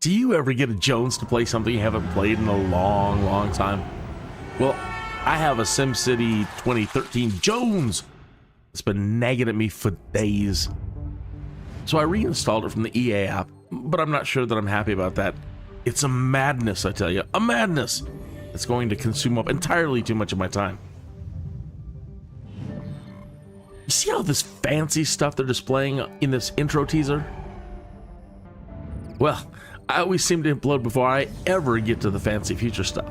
Do you ever get a Jones to play something you haven't played in a long time? Well, I have a SimCity 2013 Jones. It's been nagging at me for days. So I reinstalled it from the EA app, but I'm not sure that I'm happy about that. It's a madness, I tell you, a madness. It's going to consume up entirely too much of my time. You see all this fancy stuff they're displaying in this intro teaser? Well, I always seem to implode before I ever get to the fancy future stuff.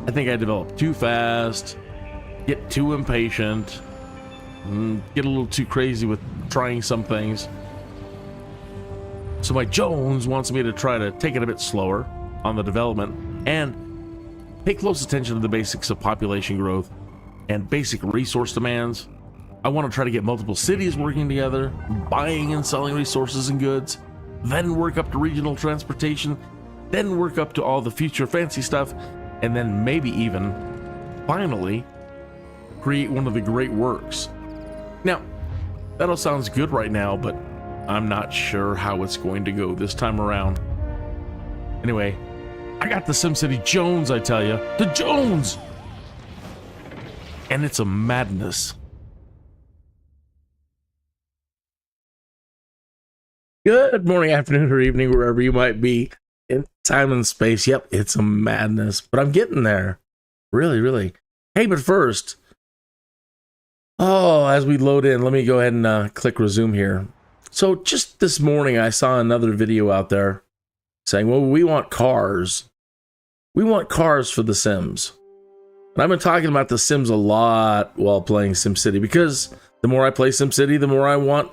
I think I develop too fast, get too impatient, get a little too crazy with trying some things. So my Jones wants me to try to take it a bit slower on the development and pay close attention to the basics of population growth and basic resource demands. I want to try to get multiple cities working together, buying and selling resources and goods, then work up to regional transportation, then work up to all the future fancy stuff, and then maybe even, finally, create one of the great works. Now, that all sounds good right now, but I'm not sure how it's going to go this time around. Anyway, I got the SimCity Jones, I tell you. The Jones! And it's a madness. Good morning, afternoon, or evening, wherever you might be in time and space. Yep, it's a madness, but I'm getting there. Really. Hey, but first, as we load in, let me go ahead and click resume here. So just this morning, I saw another video out there saying, well, we want cars. We want cars for the Sims. And I've been talking about the Sims a lot while playing SimCity, because the more I play SimCity, the more I want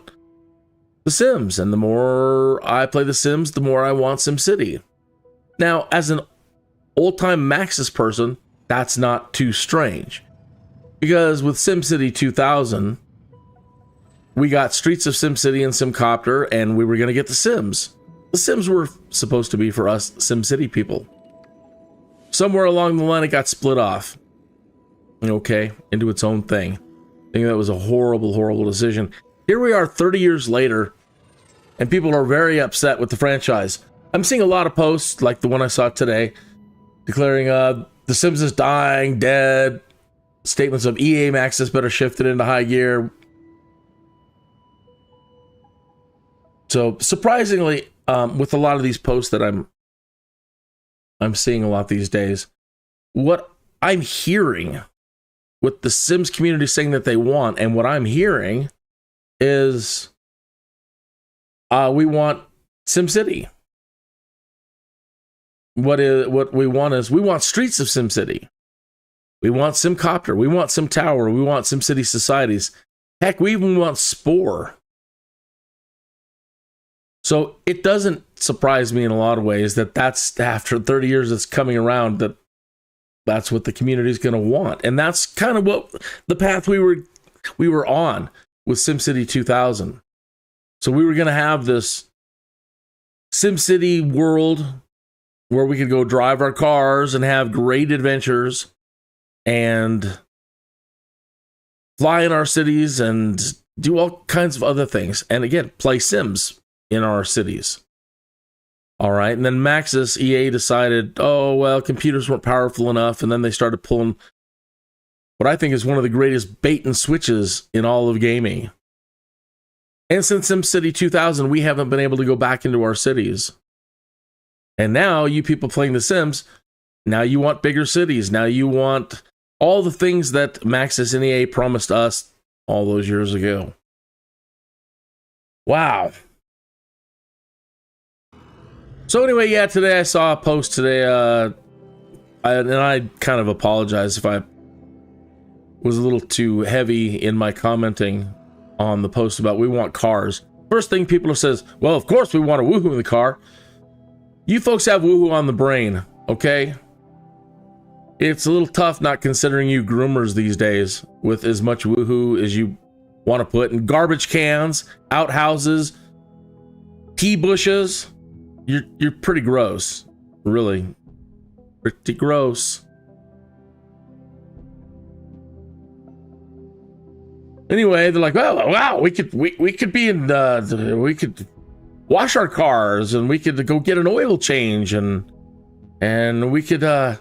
the Sims, and the more I play the Sims, the more I want SimCity. Now, as an old-time Maxis person, that's not too strange, because with SimCity 2000, we got Streets of SimCity and SimCOPTER, and we were going to get the Sims. The Sims were supposed to be for us SimCity people. Somewhere along the line, it got split off, okay, into its own thing. I think that was a horrible decision. Here we are 30 years later, and people are very upset with the franchise. I'm seeing a lot of posts, like the one I saw today, declaring The Sims is dying, dead, statements of EA Maxis better shift it into high gear. So, surprisingly, with a lot of these posts that I'm seeing a lot these days, what I'm hearing, what the Sims community is saying that they want, and what I'm hearing is we want SimCity. What we want is we want Streets of SimCity. We want SimCOPTER. We want SimTower. We want SimCity Societies. Heck, we even want Spore. So it doesn't surprise me in a lot of ways that that's after 30 years it's coming around, that's what the community is going to want. And that's kind of what the path we were on with SimCity 2000. So we were going to have this SimCity world where we could go drive our cars and have great adventures and fly in our cities and do all kinds of other things. And again, play Sims in our cities. All right. And then Maxis, EA decided, oh, well, computers weren't powerful enough. And then they started pulling what I think is one of the greatest bait and switches in all of gaming. And since SimCity 2000, we haven't been able to go back into our cities. And now you people playing The Sims, now you want bigger cities. Now you want all the things that Maxis and EA promised us all those years ago. Wow. So anyway, yeah, today I saw a post today, and I kind of apologize if I was a little too heavy in my commenting on the post about we want cars. First thing people says, well, of course we want a woohoo in the car. You folks have woohoo on the brain, okay? It's a little tough not considering you groomers these days with as much woohoo as you want to put in garbage cans, outhouses, tea bushes. You're pretty gross, really. Pretty gross. Anyway, they're like, well, wow, we could be in, we could wash our cars, and we could go get an oil change, and we could I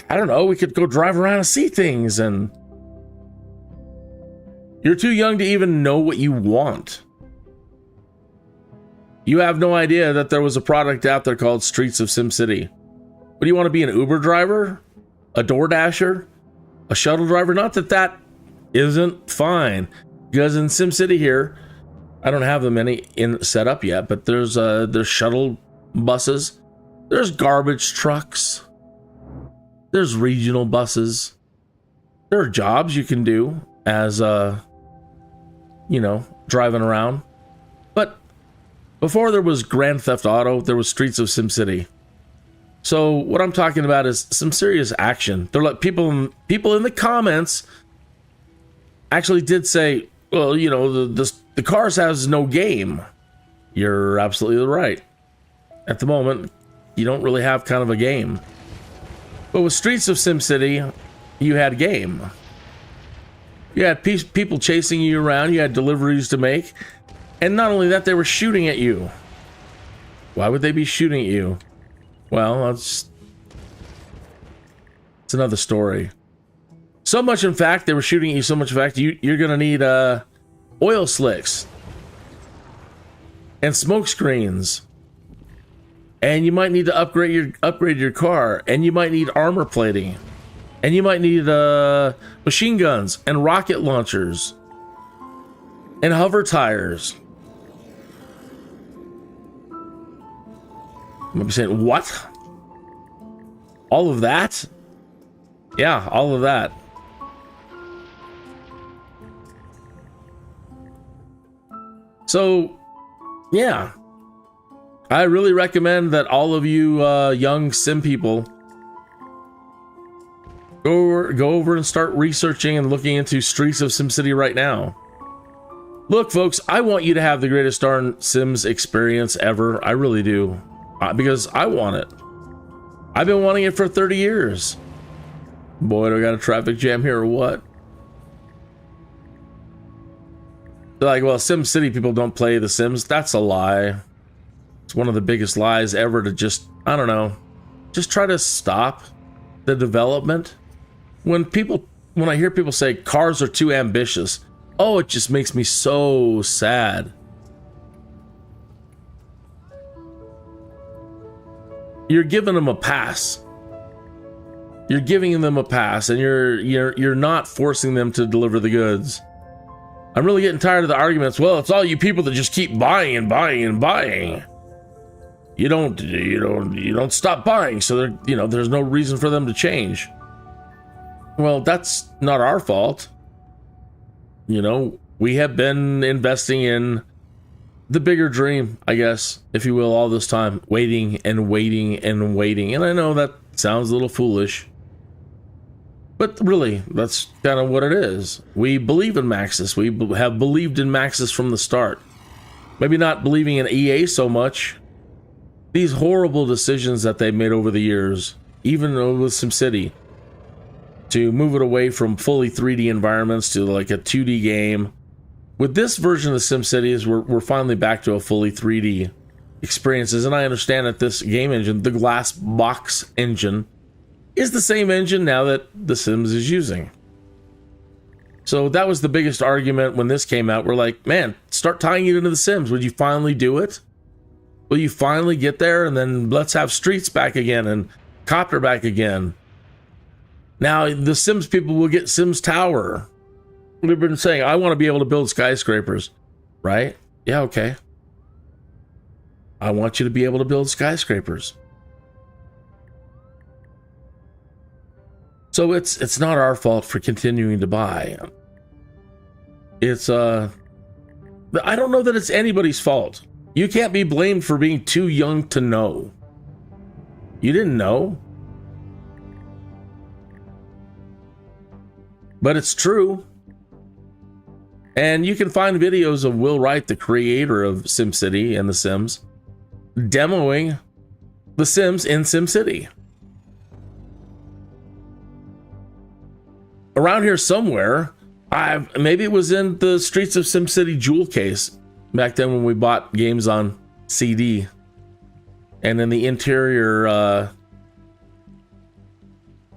don't know, we could go drive around and see things. And you're too young to even know what you want. You have no idea that there was a product out there called Streets of SimCity. What do you want to be, an Uber driver? A DoorDasher? A shuttle driver? Not that that isn't fine, because in SimCity here, I don't have them any set up yet, but there's shuttle buses, there's garbage trucks, there's regional buses. There are jobs you can do as you know, driving around. But before there was Grand Theft Auto, there was Streets of SimCity. So what I'm talking about is some serious action. They're like, people in the comments actually did say, well, you know, the Cars has no game. You're absolutely right. At the moment, you don't really have kind of a game. But with Streets of SimCity, you had a game. You had people chasing you around. You had deliveries to make. And not only that, they were shooting at you. Why would they be shooting at you? Well, it's another story. So much, in fact, they were shooting at you so much, in fact, you're going to need oil slicks and smoke screens. And you might need to upgrade your car, and you might need armor plating, and you might need machine guns and rocket launchers and hover tires. You might be saying, what? All of that? Yeah, all of that. So, yeah. I really recommend that all of you young sim people go over and start researching and looking into Streets of SimCity right now. Look, folks, I want you to have the greatest darn Sims experience ever. I really do. Because I want it. I've been wanting it for 30 years. Boy, do I got a traffic jam here or what? They're like, well, SimCity people don't play The Sims. That's a lie. It's one of the biggest lies ever to just, I don't know, just try to stop the development. When I hear people say cars are too ambitious, oh, it just makes me so sad. You're giving them a pass. You're giving them a pass, and you're not forcing them to deliver the goods. I'm really getting tired of the arguments. Well, it's all you people that just keep buying and buying and buying. You don't stop buying, so there's no reason for them to change. Well, that's not our fault. You know, we have been investing in the bigger dream, I guess, if you will, all this time, waiting and waiting and waiting. And I know that sounds a little foolish, but really, that's kind of what it is. We believe in Maxis. We have believed in Maxis from the start. Maybe not believing in EA so much. These horrible decisions that they've made over the years, even with SimCity, to move it away from fully 3D environments to like a 2D game. With this version of SimCity, we're finally back to a fully 3D experiences, and I understand that this game engine, the Glass Box engine, is the same engine now that The Sims is using. So that was the biggest argument when this came out. We're like, man, start tying it into The Sims. Would you finally do it? Will you finally get there? And then let's have Streets back again and Copter back again. Now, the Sims people will get Sims Tower. We've been saying, I want to be able to build skyscrapers, right? Yeah, okay. I want you to be able to build skyscrapers. So it's not our fault for continuing to buy. It's I don't know that it's anybody's fault. You can't be blamed for being too young to know. You didn't know. But it's true. And you can find videos of Will Wright, the creator of SimCity and The Sims, demoing The Sims in SimCity. Around here somewhere, maybe it was in the Streets of SimCity jewel case. Back then when we bought games on CD, and in the interior of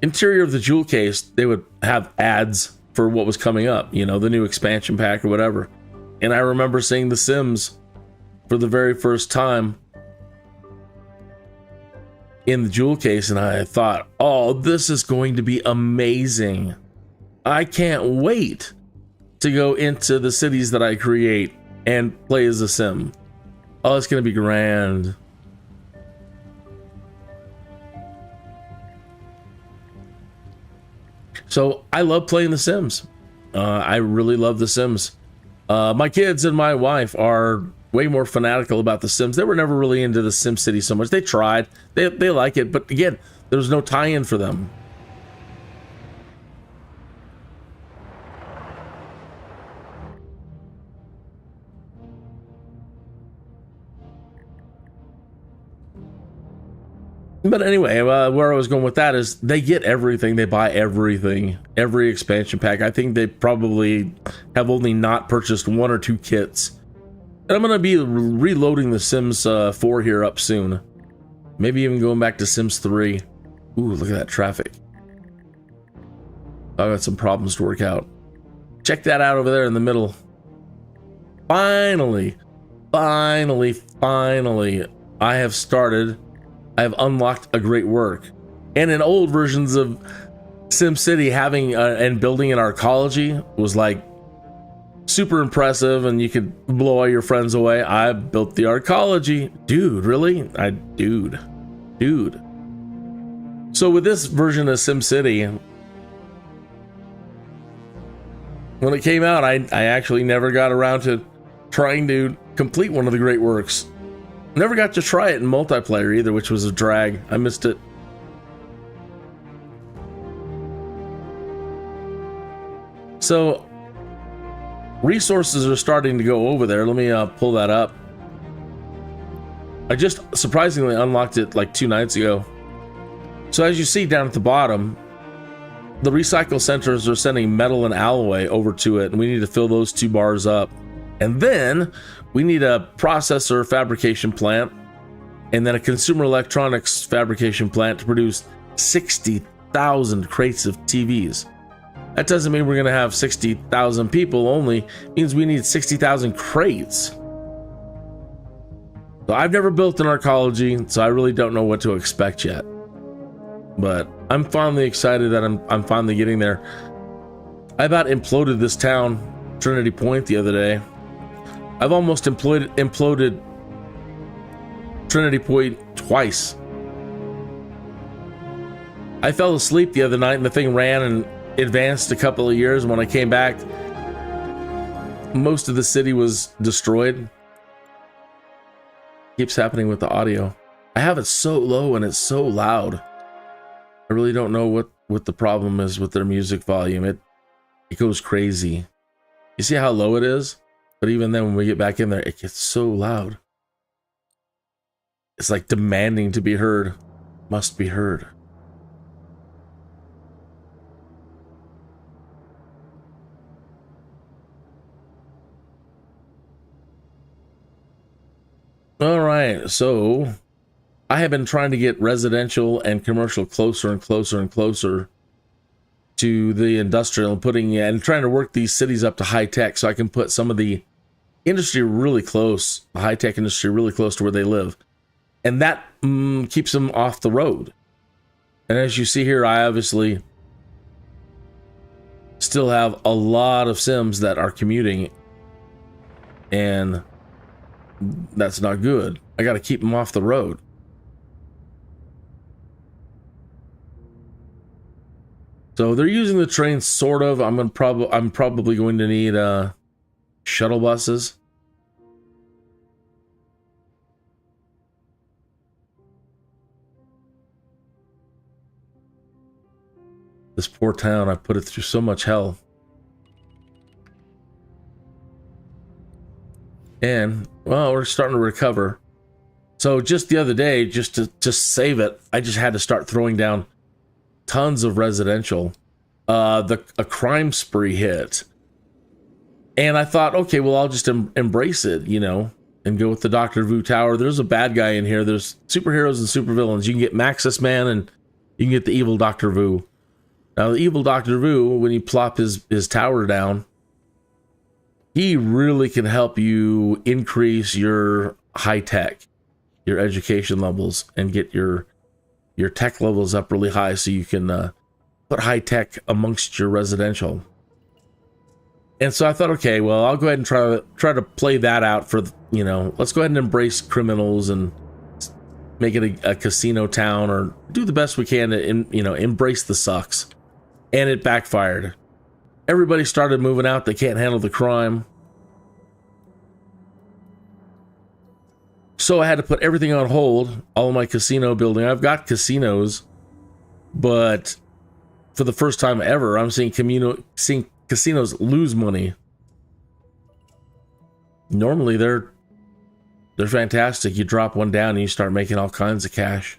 the jewel case, they would have ads for what was coming up, you know, the new expansion pack or whatever. And I remember seeing The Sims for the very first time in the jewel case, and I thought, oh, this is going to be amazing. I can't wait to go into the cities that I create and play as a sim. Oh, it's going to be grand. So I love playing The Sims. I really love The Sims. My kids and my wife are way more fanatical about The Sims. They were never really into the SimCity so much. They tried. They like it, but again, there was no tie-in for them. But anyway, where I was going with that is they get everything. They buy everything, every expansion pack. I think they probably have only not purchased 1 or 2 kits. And I'm going to be reloading the Sims 4 here up soon. Maybe even going back to Sims 3. Ooh, look at that traffic. I got some problems to work out. Check that out over there in the middle. Finally, I have started. I have unlocked a great work. And in old versions of SimCity, having and building an arcology was like super impressive, and you could blow all your friends away. I built the arcology. Dude, really? Dude. So with this version of SimCity, when it came out, I actually never got around to trying to complete one of the great works. Never got to try it in multiplayer either, which was a drag. I missed it. So resources are starting to go over there. Let me pull that up. I just surprisingly unlocked it like 2 nights ago. So as you see down at the bottom, the recycle centers are sending metal and alloy over to it, and we need to fill those 2 bars up. And then we need a processor fabrication plant, and then a consumer electronics fabrication plant to produce 60,000 crates of TVs. That doesn't mean we're going to have 60,000 people only. It means we need 60,000 crates. So I've never built an arcology, so I really don't know what to expect yet. But I'm finally excited that I'm finally getting there. I about imploded this town, Trinity Point, the other day. I've almost imploded Trinity Point twice. I fell asleep the other night and the thing ran and advanced a couple of years. When I came back, most of the city was destroyed. Keeps happening with the audio. I have it so low and it's so loud. I really don't know what the problem is with their music volume. It goes crazy. You see how low it is? But even then, when we get back in there, it gets so loud. It's like demanding to be heard. Must be heard. All right, so I have been trying to get residential and commercial closer and closer and closer to the industrial, and trying to work these cities up to high tech so I can put some of the industry really close, the high tech industry really close to where they live. And that keeps them off the road. And as you see here, I obviously still have a lot of Sims that are commuting, and that's not good. I got to keep them off the road. So they're using the train sort of. I'm probably going to need shuttle buses. This poor town, I put it through so much hell. And, well, we're starting to recover. So just the other day, just to save it, I just had to start throwing down tons of residential. A crime spree hit. And I thought, okay, well, I'll just embrace it, you know, and go with the Dr. Vu Tower. There's a bad guy in here. There's superheroes and supervillains. You can get Maxis Man and you can get the evil Dr. Vu. Now, the evil Dr. Vu, when you plop his tower down, he really can help you increase your high tech, your education levels, and get your tech levels up really high so you can put high tech amongst your residential. And so I thought, okay, well, I'll go ahead and try to play that out for, you know, let's go ahead and embrace criminals and make it a casino town, or do the best we can to, you know, embrace the sucks. And it backfired. Everybody started moving out. They can't handle the crime. So I had to put everything on hold, all of my casino building. I've got casinos, but for the first time ever, I'm seeing casinos lose money. Normally they're fantastic. You drop one down and you start making all kinds of cash.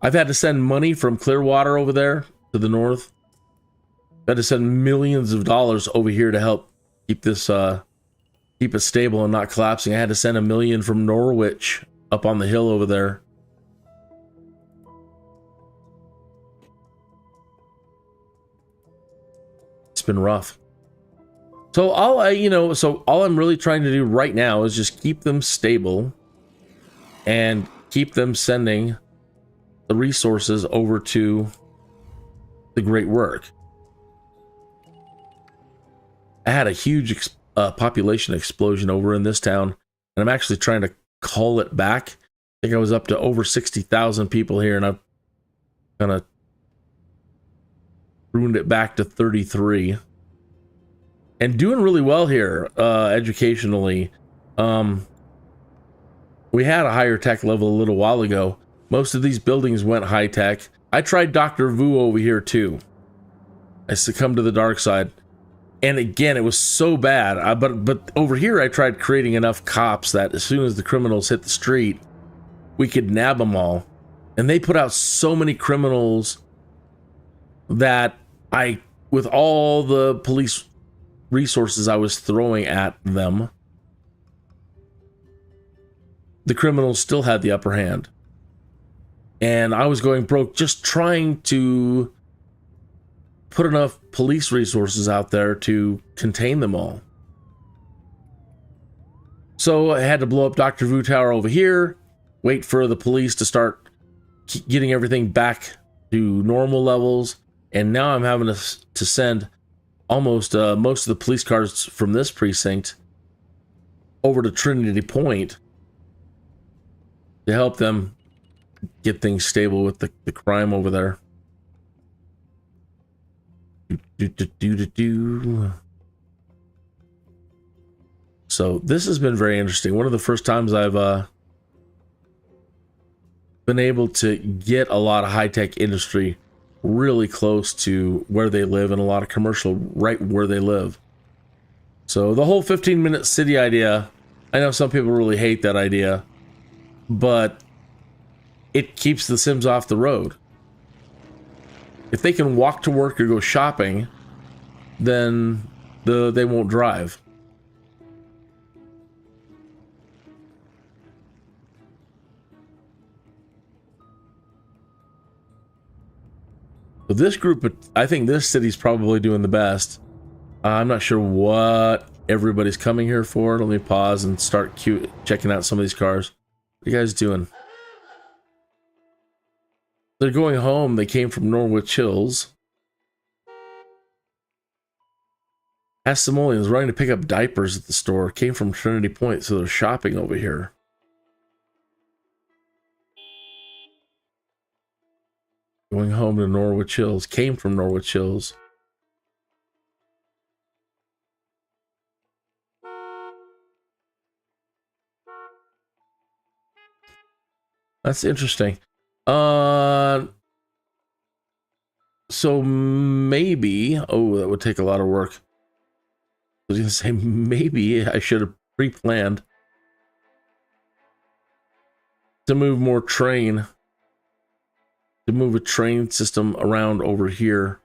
I've had to send money from Clearwater over there to the north. I've had to send millions of dollars over here to help keep this keep it stable and not collapsing. I had to send $1 million from Norwich up on the hill over there. It's been rough. So all I'm really trying to do right now is just keep them stable and keep them sending the resources over to the Great Work. I had a huge population explosion over in this town, and I'm actually trying to call it back. I think I was up to over 60,000 people here, and I've kind of ruined it back to 33. And doing really well here, educationally. We had a higher tech level a little while ago. Most of these buildings went high tech. I tried Dr. Vu over here too. I succumbed to the dark side. And again, it was so bad. But over here, I tried creating enough cops that as soon as the criminals hit the street, we could nab them all. And they put out so many criminals that with all the police resources I was throwing at them, the criminals still had the upper hand. And I was going broke just trying to put enough police resources out there to contain them all. So I had to blow up Dr. Vu Tower over here, wait for the police to start getting everything back to normal levels, and now I'm having to send almost most of the police cars from this precinct over to Trinity Point to help them get things stable with the crime over there. So this has been very interesting. One of the first times I've been able to get a lot of high-tech industry really close to where they live, and a lot of commercial right where they live. So the whole 15-minute city idea, I know some people really hate that idea, but it keeps the Sims off the road. If they can walk to work or go shopping, then they won't drive. But this group, I think this city's probably doing the best. I'm not sure what everybody's coming here for. Let me pause and start checking out some of these cars. What are you guys doing? They're going home. They came from Norwich Hills. Asimoleans running to pick up diapers at the store. Came from Trinity Point, so they're shopping over here. Going home to Norwich Hills. Came from Norwich Hills. That's interesting. So maybe, that would take a lot of work. I was gonna say maybe I should have pre-planned to move more train, to move a train system around over here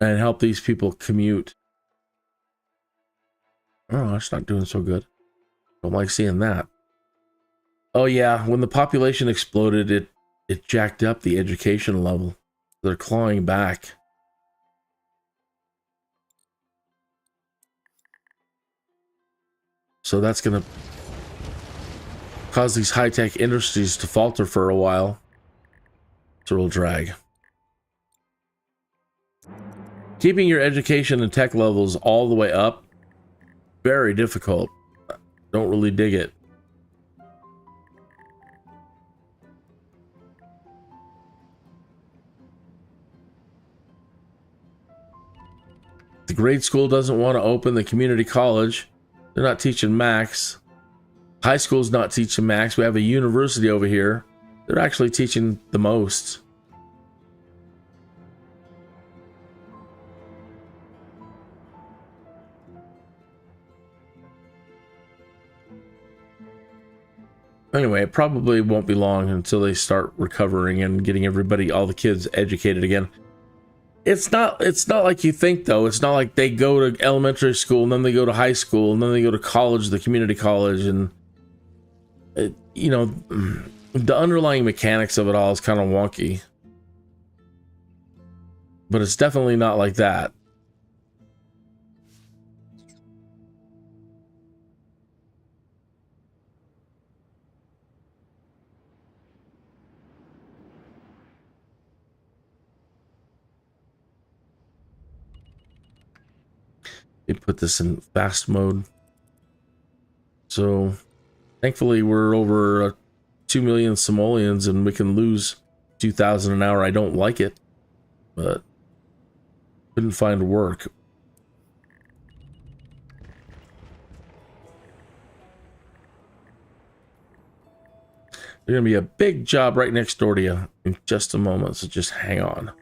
and help these people commute. Oh, it's not doing so good. Don't like seeing that. Oh yeah, when the population exploded, it jacked up the education level. They're clawing back. So that's going to cause these high-tech industries to falter for a while. So it'll drag. Keeping your education and tech levels all the way up, very difficult. Don't really dig it. The grade school doesn't want to open the community college. They're not teaching Max. High school's not teaching Max. We have a university over here. They're actually teaching the most. Anyway, it probably won't be long until they start recovering and getting everybody, all the kids, educated again. It's not like you think, though. It's not like they go to elementary school and then they go to high school and then they go to college, the community college, and you know, the underlying mechanics of it all is kind of wonky. But it's definitely not like that. They put this in fast mode. So thankfully we're over 2 million simoleons and we can lose 2,000 an hour. I don't like it, but couldn't find work. There's gonna be a big job right next door to you in just a moment, so just hang on.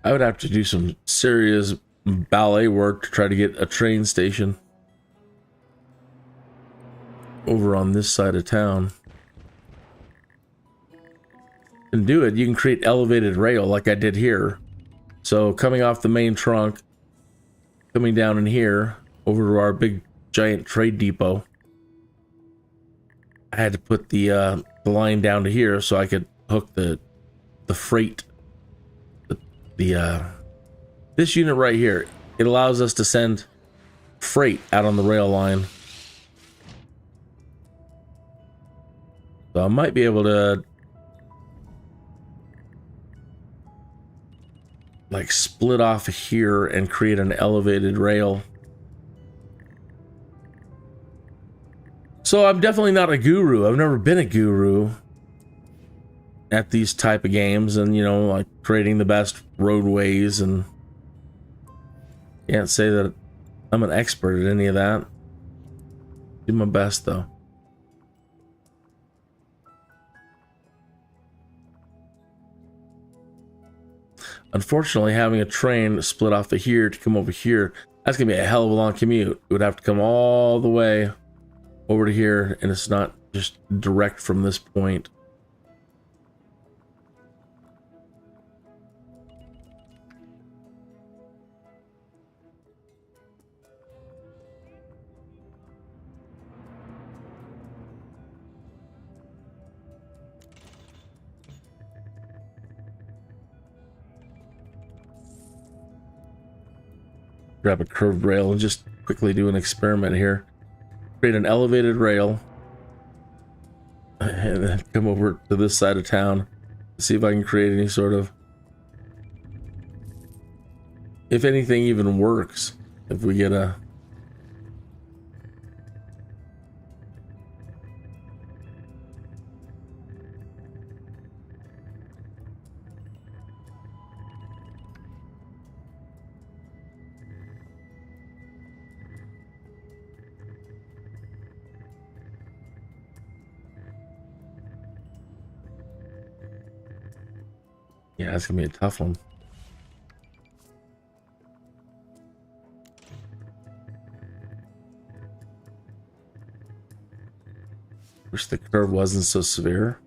I would have to do some serious ballet work to try to get a train station over on this side of town. And do it. You can create elevated rail like I did here. So coming off the main trunk, coming down in here over to our big giant trade depot. I had to put the line down to here so I could hook the freight. This unit right here, it allows us to send freight out on the rail line. So I might be able to like split off here and create an elevated rail. So I'm definitely not a guru. I've never been a guru at these type of games, and you know, like creating the best roadways, and can't say that I'm an expert at any of that. Do my best though. Unfortunately, having a train split off of here to come over here, that's gonna be a hell of a long commute. It would have to come all the way over to here, and it's not just direct from this point. Grab a curved rail and just quickly do an experiment here. Create an elevated rail and then come over to this side of town. See if I can create any sort of, if anything even works. If we get a yeah, it's gonna be a tough one. Wish the curve wasn't so severe.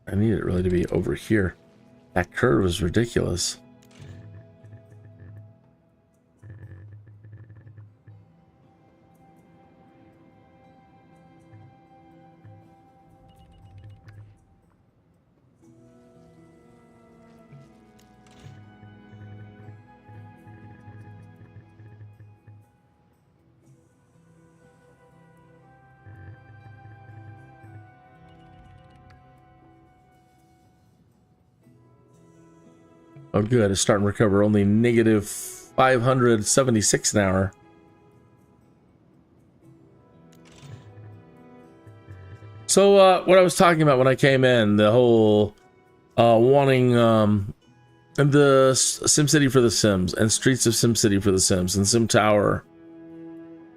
I need it really to be over here. That curve is ridiculous. Oh, good. It's starting to recover. Only negative 576 an hour. So, what I was talking about when I came in, the whole wanting the SimCity for the Sims and Streets of SimCity for the Sims and Sim Tower.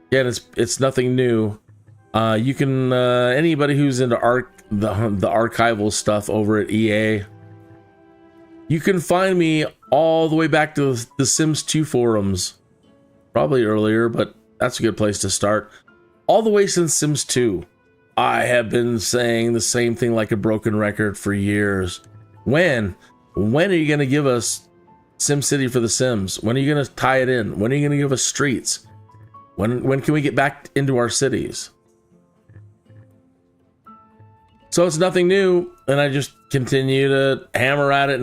Again, it's nothing new. You can anybody who's into the archival stuff over at EA. You can find me all the way back to the Sims 2 forums. Probably earlier, but that's a good place to start. All the way since Sims 2. I have been saying the same thing like a broken record for years. When are you going to give us SimCity for the Sims? When are you going to tie it in? When are you going to give us streets? When can we get back into our cities? So it's nothing new, and I just continue to hammer at it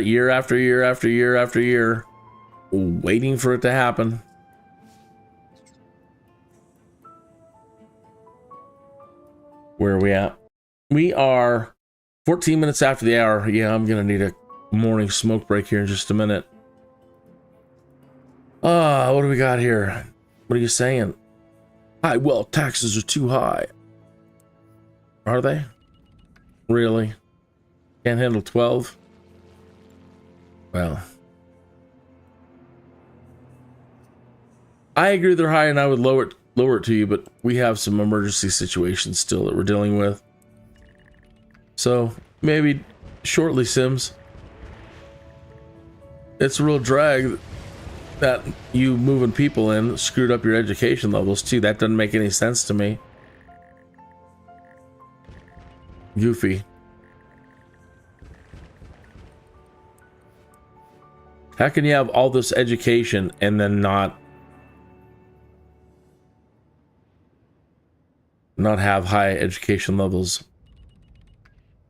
year after year after year after year, waiting for it to happen. Where are we at? We are 14 minutes after the hour. Yeah, I'm gonna need a morning smoke break here in just a minute. What do we got here? What are you saying? High wealth taxes are too high. Are they? Really? Can't handle 12? Well, I agree they're high, and I would lower it to you, but we have some emergency situations still that we're dealing with. So maybe shortly, Sims. It's a real drag that you moving people in screwed up your education levels too. That doesn't make any sense to me. Goofy. How can you have all this education and then not have high education levels?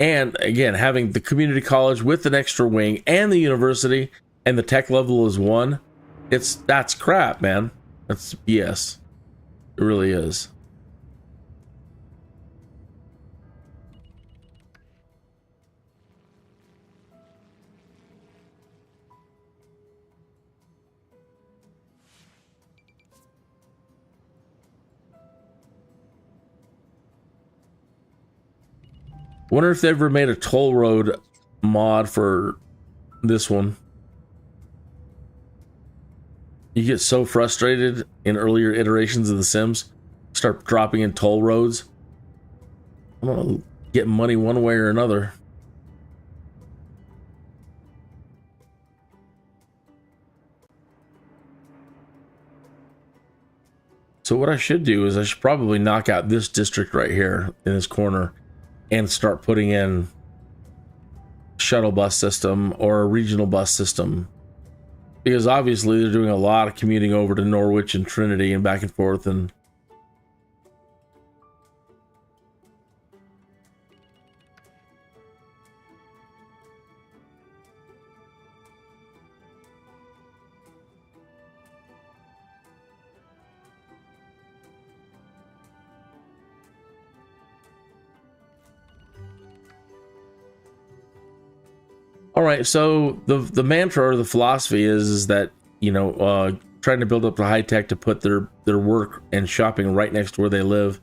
And again, having the community college with an extra wing and the university and the tech level is one. That's crap, man. That's BS. It really is. Wonder if they ever made a toll road mod for this one. You get so frustrated in earlier iterations of The Sims, start dropping in toll roads. I'm gonna get money one way or another. So what I should do is I should probably knock out this district right here in this corner and start putting in shuttle bus system or a regional bus system, because obviously they're doing a lot of commuting over to Norwich and Trinity and back and forth. And all right, so the mantra or the philosophy is that, you know, trying to build up the high tech to put their work and shopping right next to where they live,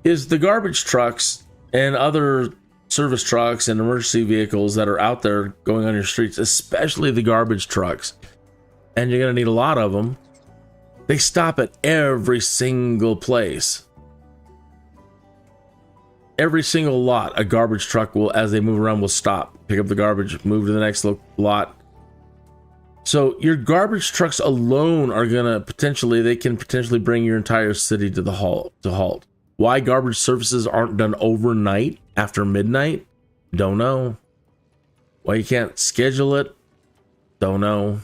is the garbage trucks and other service trucks and emergency vehicles that are out there going on your streets, especially the garbage trucks, and you're going to need a lot of them. They stop at every single place. Every single lot, a garbage truck will, as they move around, will stop, pick up the garbage, move to the next lot. So your garbage trucks alone are gonna they can potentially bring your entire city to the halt. Why garbage services aren't done overnight after midnight? Don't know. Why you can't schedule it? Don't know.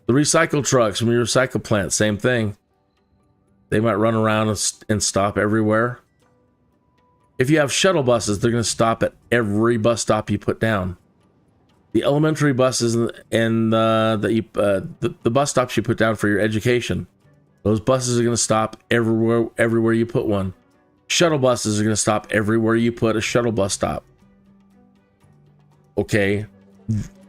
The recycle trucks from your recycle plant, same thing. They might run around and stop everywhere. If you have shuttle buses, they're going to stop at every bus stop you put down. The elementary buses and the bus stops you put down for your education, those buses are going to stop everywhere you put one. Shuttle buses are going to stop everywhere you put a shuttle bus stop. Okay,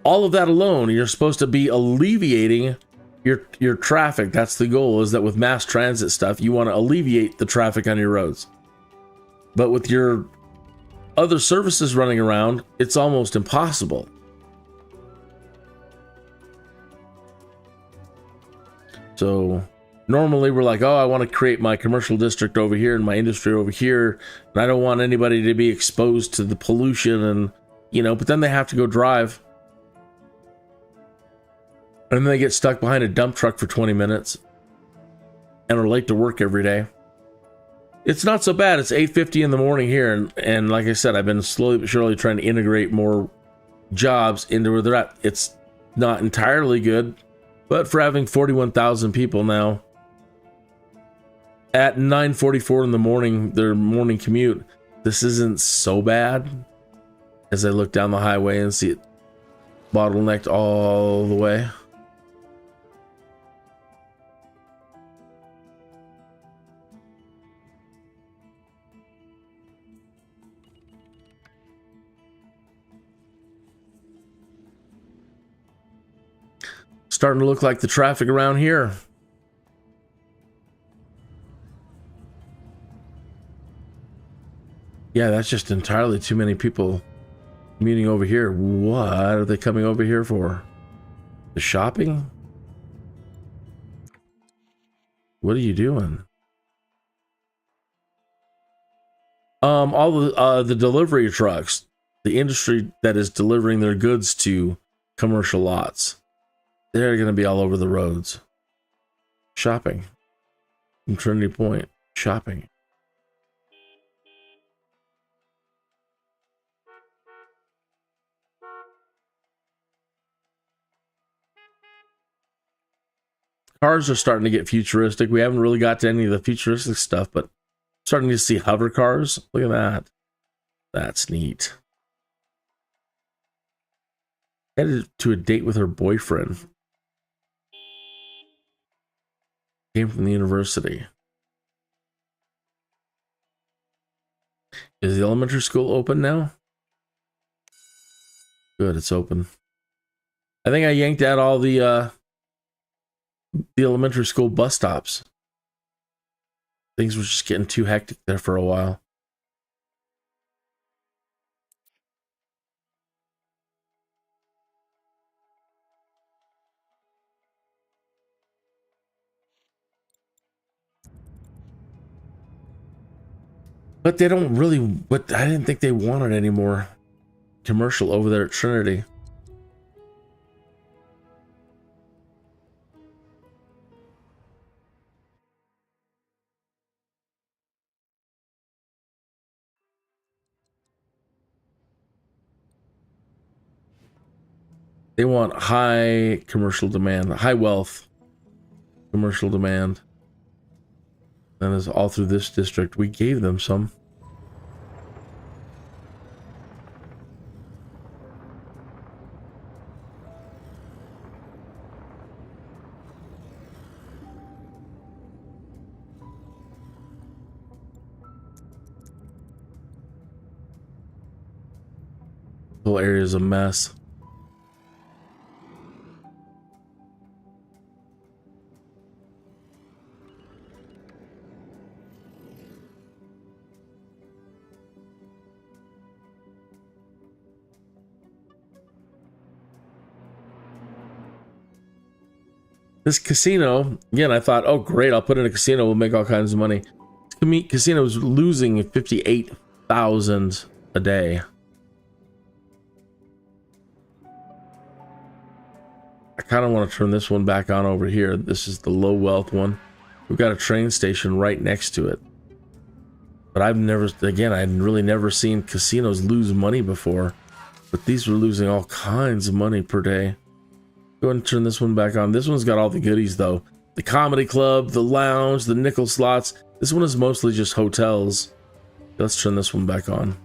all of that alone, you're supposed to be alleviating your traffic. That's the goal, is that with mass transit stuff, you want to alleviate the traffic on your roads. But with your other services running around, it's almost impossible. So normally we're like, oh, I want to create my commercial district over here and my industry over here, and I don't want anybody to be exposed to the pollution, and but then they have to go drive. And then they get stuck behind a dump truck for 20 minutes and are late to work every day. It's not so bad. It's 8:50 in the morning here, and like I said, I've been slowly but surely trying to integrate more jobs into where they're at. It's not entirely good, but for having 41,000 people now at 9:44 in the morning, their morning commute, this isn't so bad. As I look down the highway and see it bottlenecked all the way. Starting to look like the traffic around here. Yeah, that's just entirely too many people commuting over here. What are they coming over here for? The shopping? What are you doing? All the delivery trucks, the industry that is delivering their goods to commercial lots, they're going to be all over the roads. Shopping. From Trinity Point. Shopping. Cars are starting to get futuristic. We haven't really got to any of the futuristic stuff, but starting to see hover cars. Look at that. That's neat. Headed to a date with her boyfriend. Came from the university. Is the elementary school open now? Good, it's open. I think I yanked out all the elementary school bus stops. Things were just getting too hectic there for a while. But they don't really, but I didn't think they wanted any more commercial over there at Trinity. They want high commercial demand, high wealth commercial demand. That is all through this district. We gave them some. The whole area is a mess. This casino, again, I thought, oh great, I'll put in a casino, we'll make all kinds of money. Casino was losing 58,000 a day. I kind of want to turn this one back on over here. This is the low wealth one. We've got a train station right next to it. But I've never, again, I'd really never seen casinos lose money before. But these were losing all kinds of money per day. Go ahead and turn this one back on. This one's got all the goodies though. The comedy club, the lounge, the nickel slots. This one is mostly just hotels. Let's turn this one back on.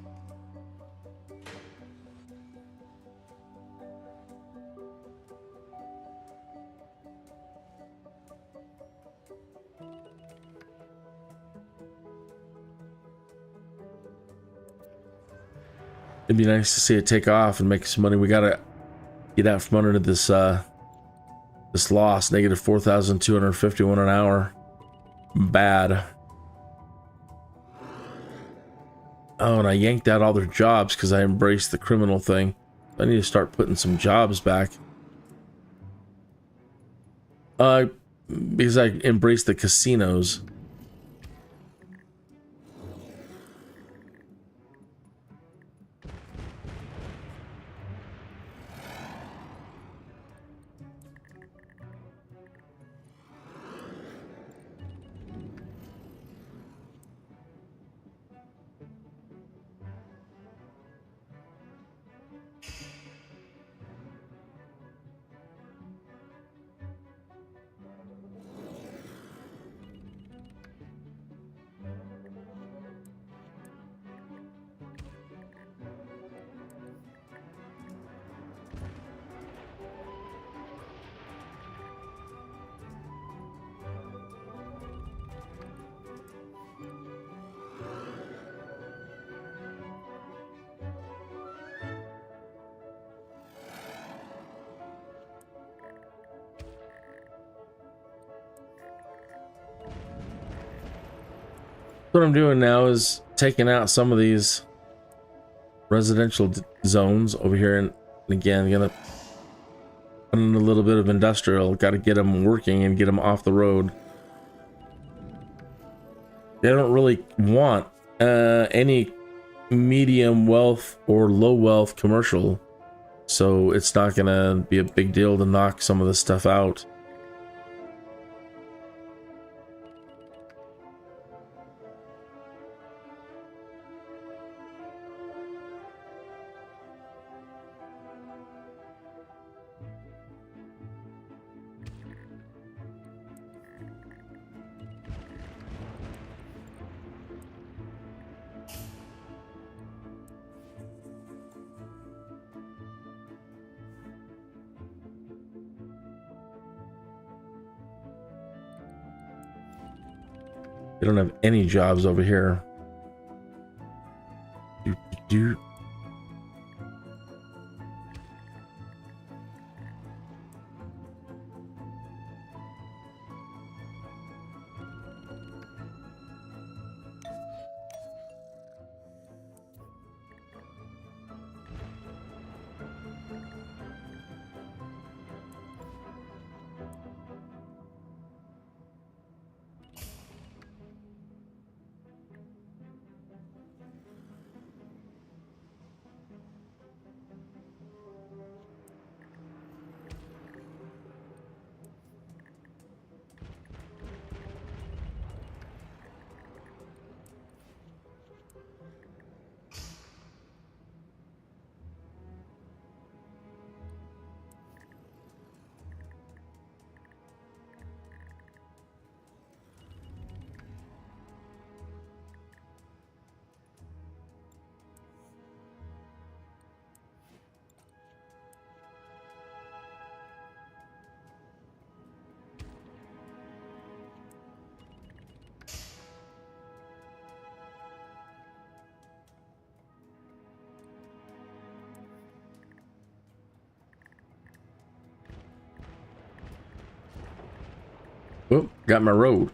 It'd be nice to see it take off and make some money. We gotta get out from under this this loss. Negative 4,251 an hour. Bad. Oh, and I yanked out all their jobs because I embraced the criminal thing. I need to start putting some jobs back. Because I embraced the casinos. What I'm doing now is taking out some of these residential zones over here, and again, gonna put in a little bit of industrial. Got to get them working and get them off the road. They don't really want any medium wealth or low wealth commercial, so it's not gonna be a big deal to knock some of this stuff out. They don't have any jobs over here. Oh, got my road.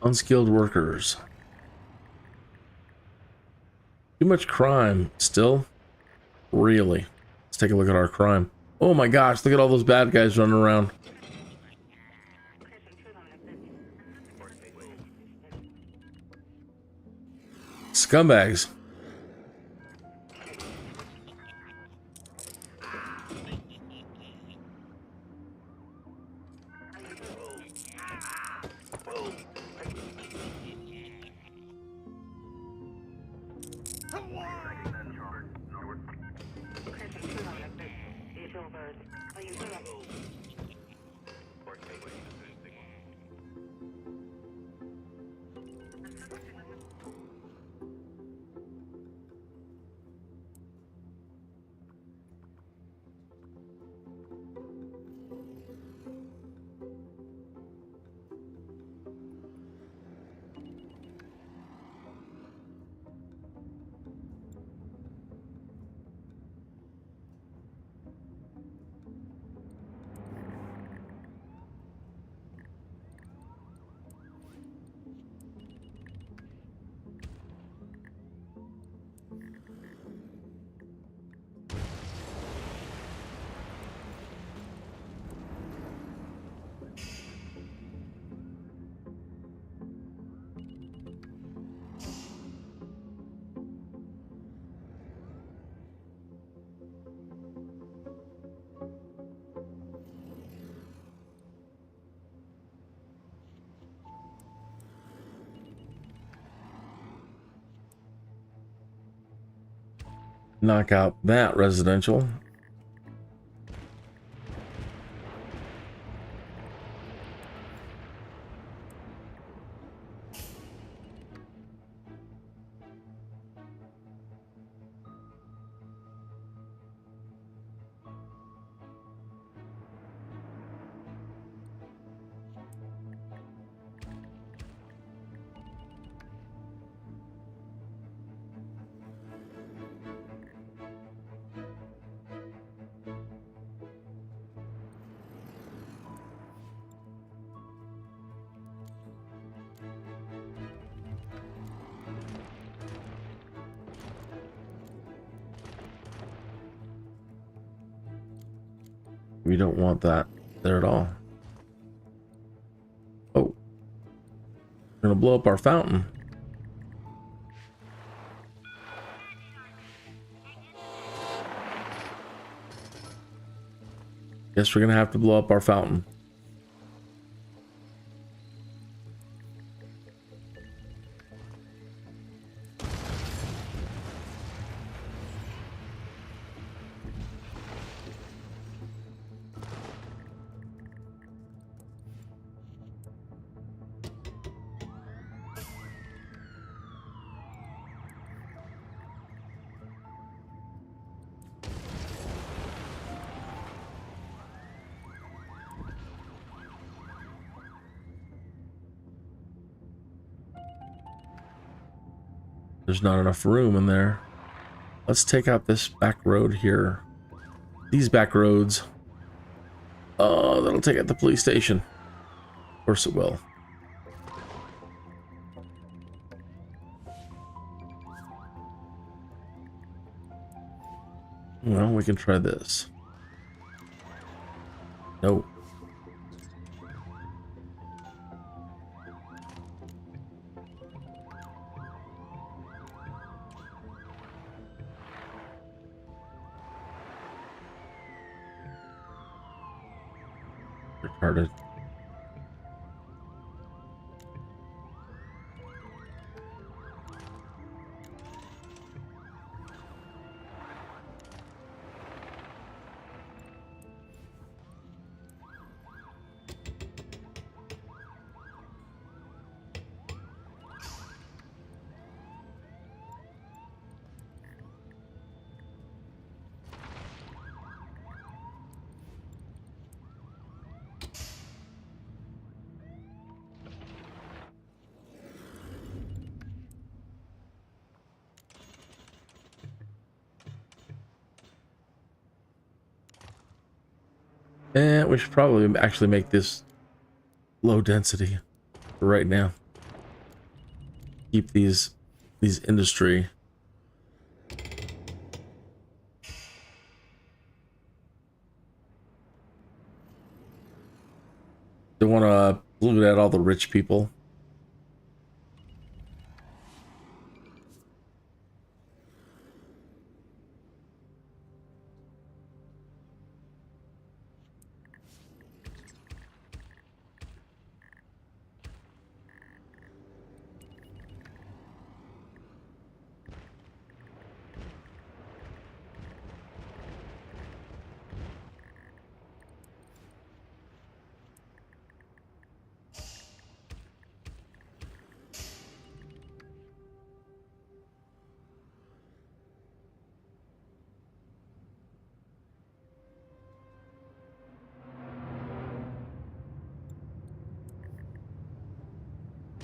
Unskilled workers. Too much crime still. Really? Let's take a look at our crime. Oh my gosh, look at all those bad guys running around. Scumbags. Knock out that residential. We don't want that there at all. Oh, we're gonna blow up our fountain. Guess we're gonna have to blow up our fountain. There's not enough room in there. Let's take out this back road here. These back roads. Oh, that'll take out the police station. Of course it will. Well, we can try this. No. Retarded. And we should probably actually make this low density for right now. keep these industry. They want to loot at all the rich people.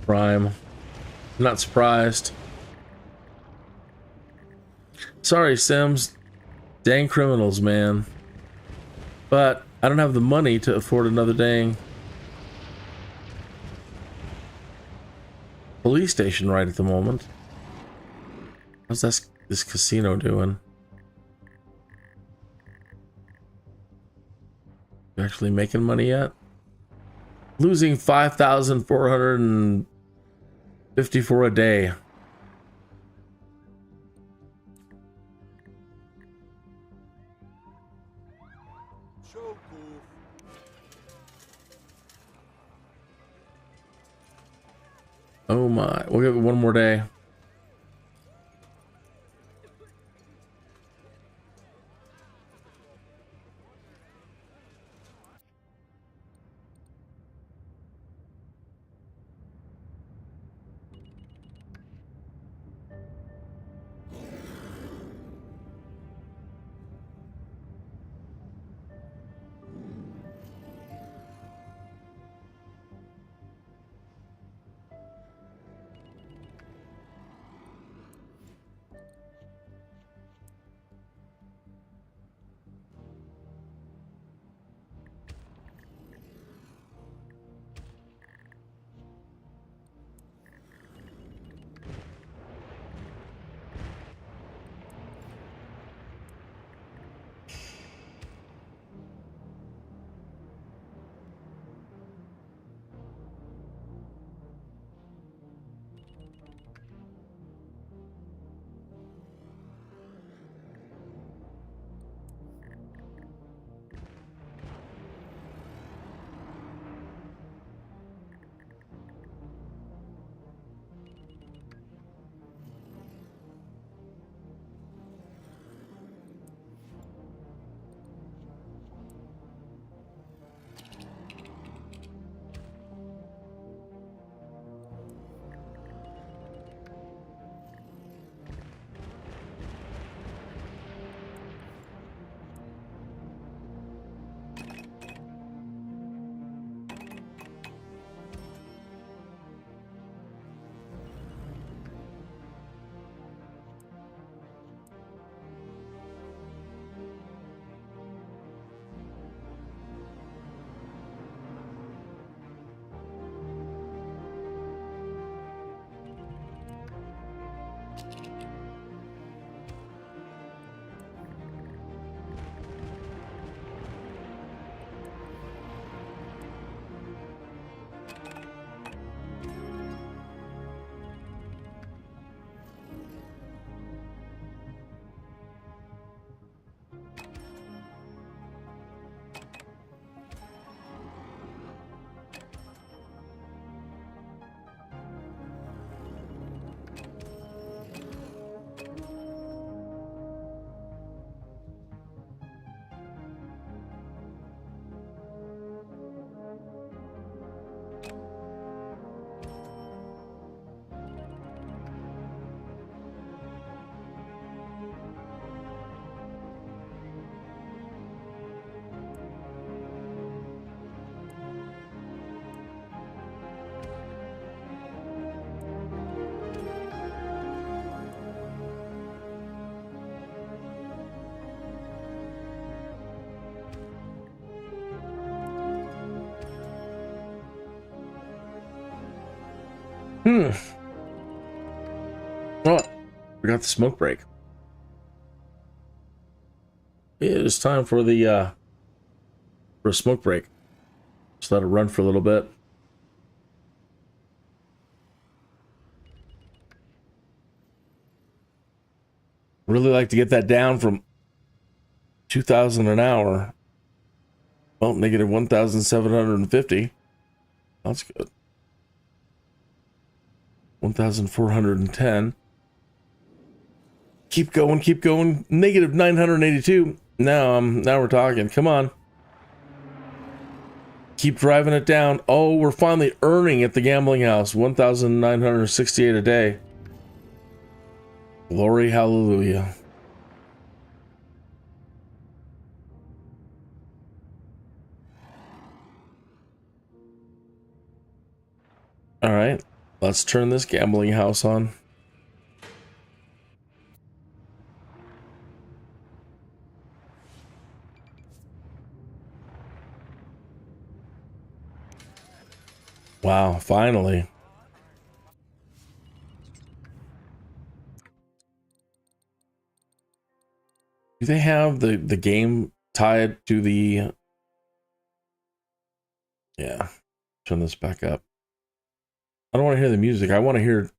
Prime. Not surprised. Sorry, Sims. Dang criminals, man. But I don't have the money to afford another dang police station right at the moment. How's this casino doing? You actually making money yet? Losing 5,454 a day. Oh my, we'll give it one more day. Oh, forgot the smoke break. It is time for the for a smoke break. Just let it run for a little bit. Really like to get that down from 2,000 an hour. Well, negative 1,750. That's good. 1,410. Keep going, keep going. Negative 982. Now we're talking. Come on. Keep driving it down. Oh, we're finally earning at the gambling house. 1,968 a day. Glory, hallelujah. All right, let's turn this gambling house on. Wow, finally. Do they have the game tied to the... Yeah, turn this back up. I don't want to hear the music. I want to hear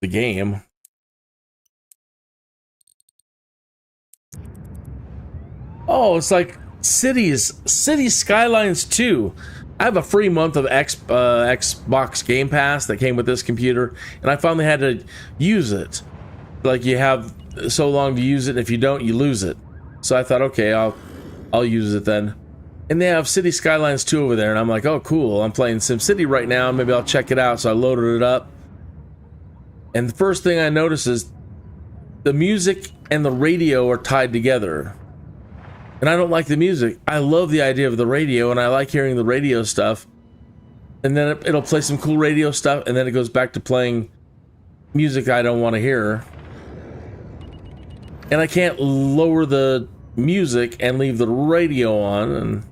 the game. Oh, it's like City Skylines 2. I have a free month of Xbox Game Pass that came with this computer, and I finally had to use it. Like, you have so long to use it, and if you don't, you lose it. So I thought, okay, I'll use it then. And they have City Skylines 2 over there, and I'm like, oh, cool. I'm playing SimCity right now. Maybe I'll check it out. So I loaded it up. And the first thing I noticed is the music and the radio are tied together. And I don't like the music. I love the idea of the radio, and I like hearing the radio stuff. And then it'll play some cool radio stuff, and then it goes back to playing music I don't want to hear. And I can't lower the music and leave the radio on. And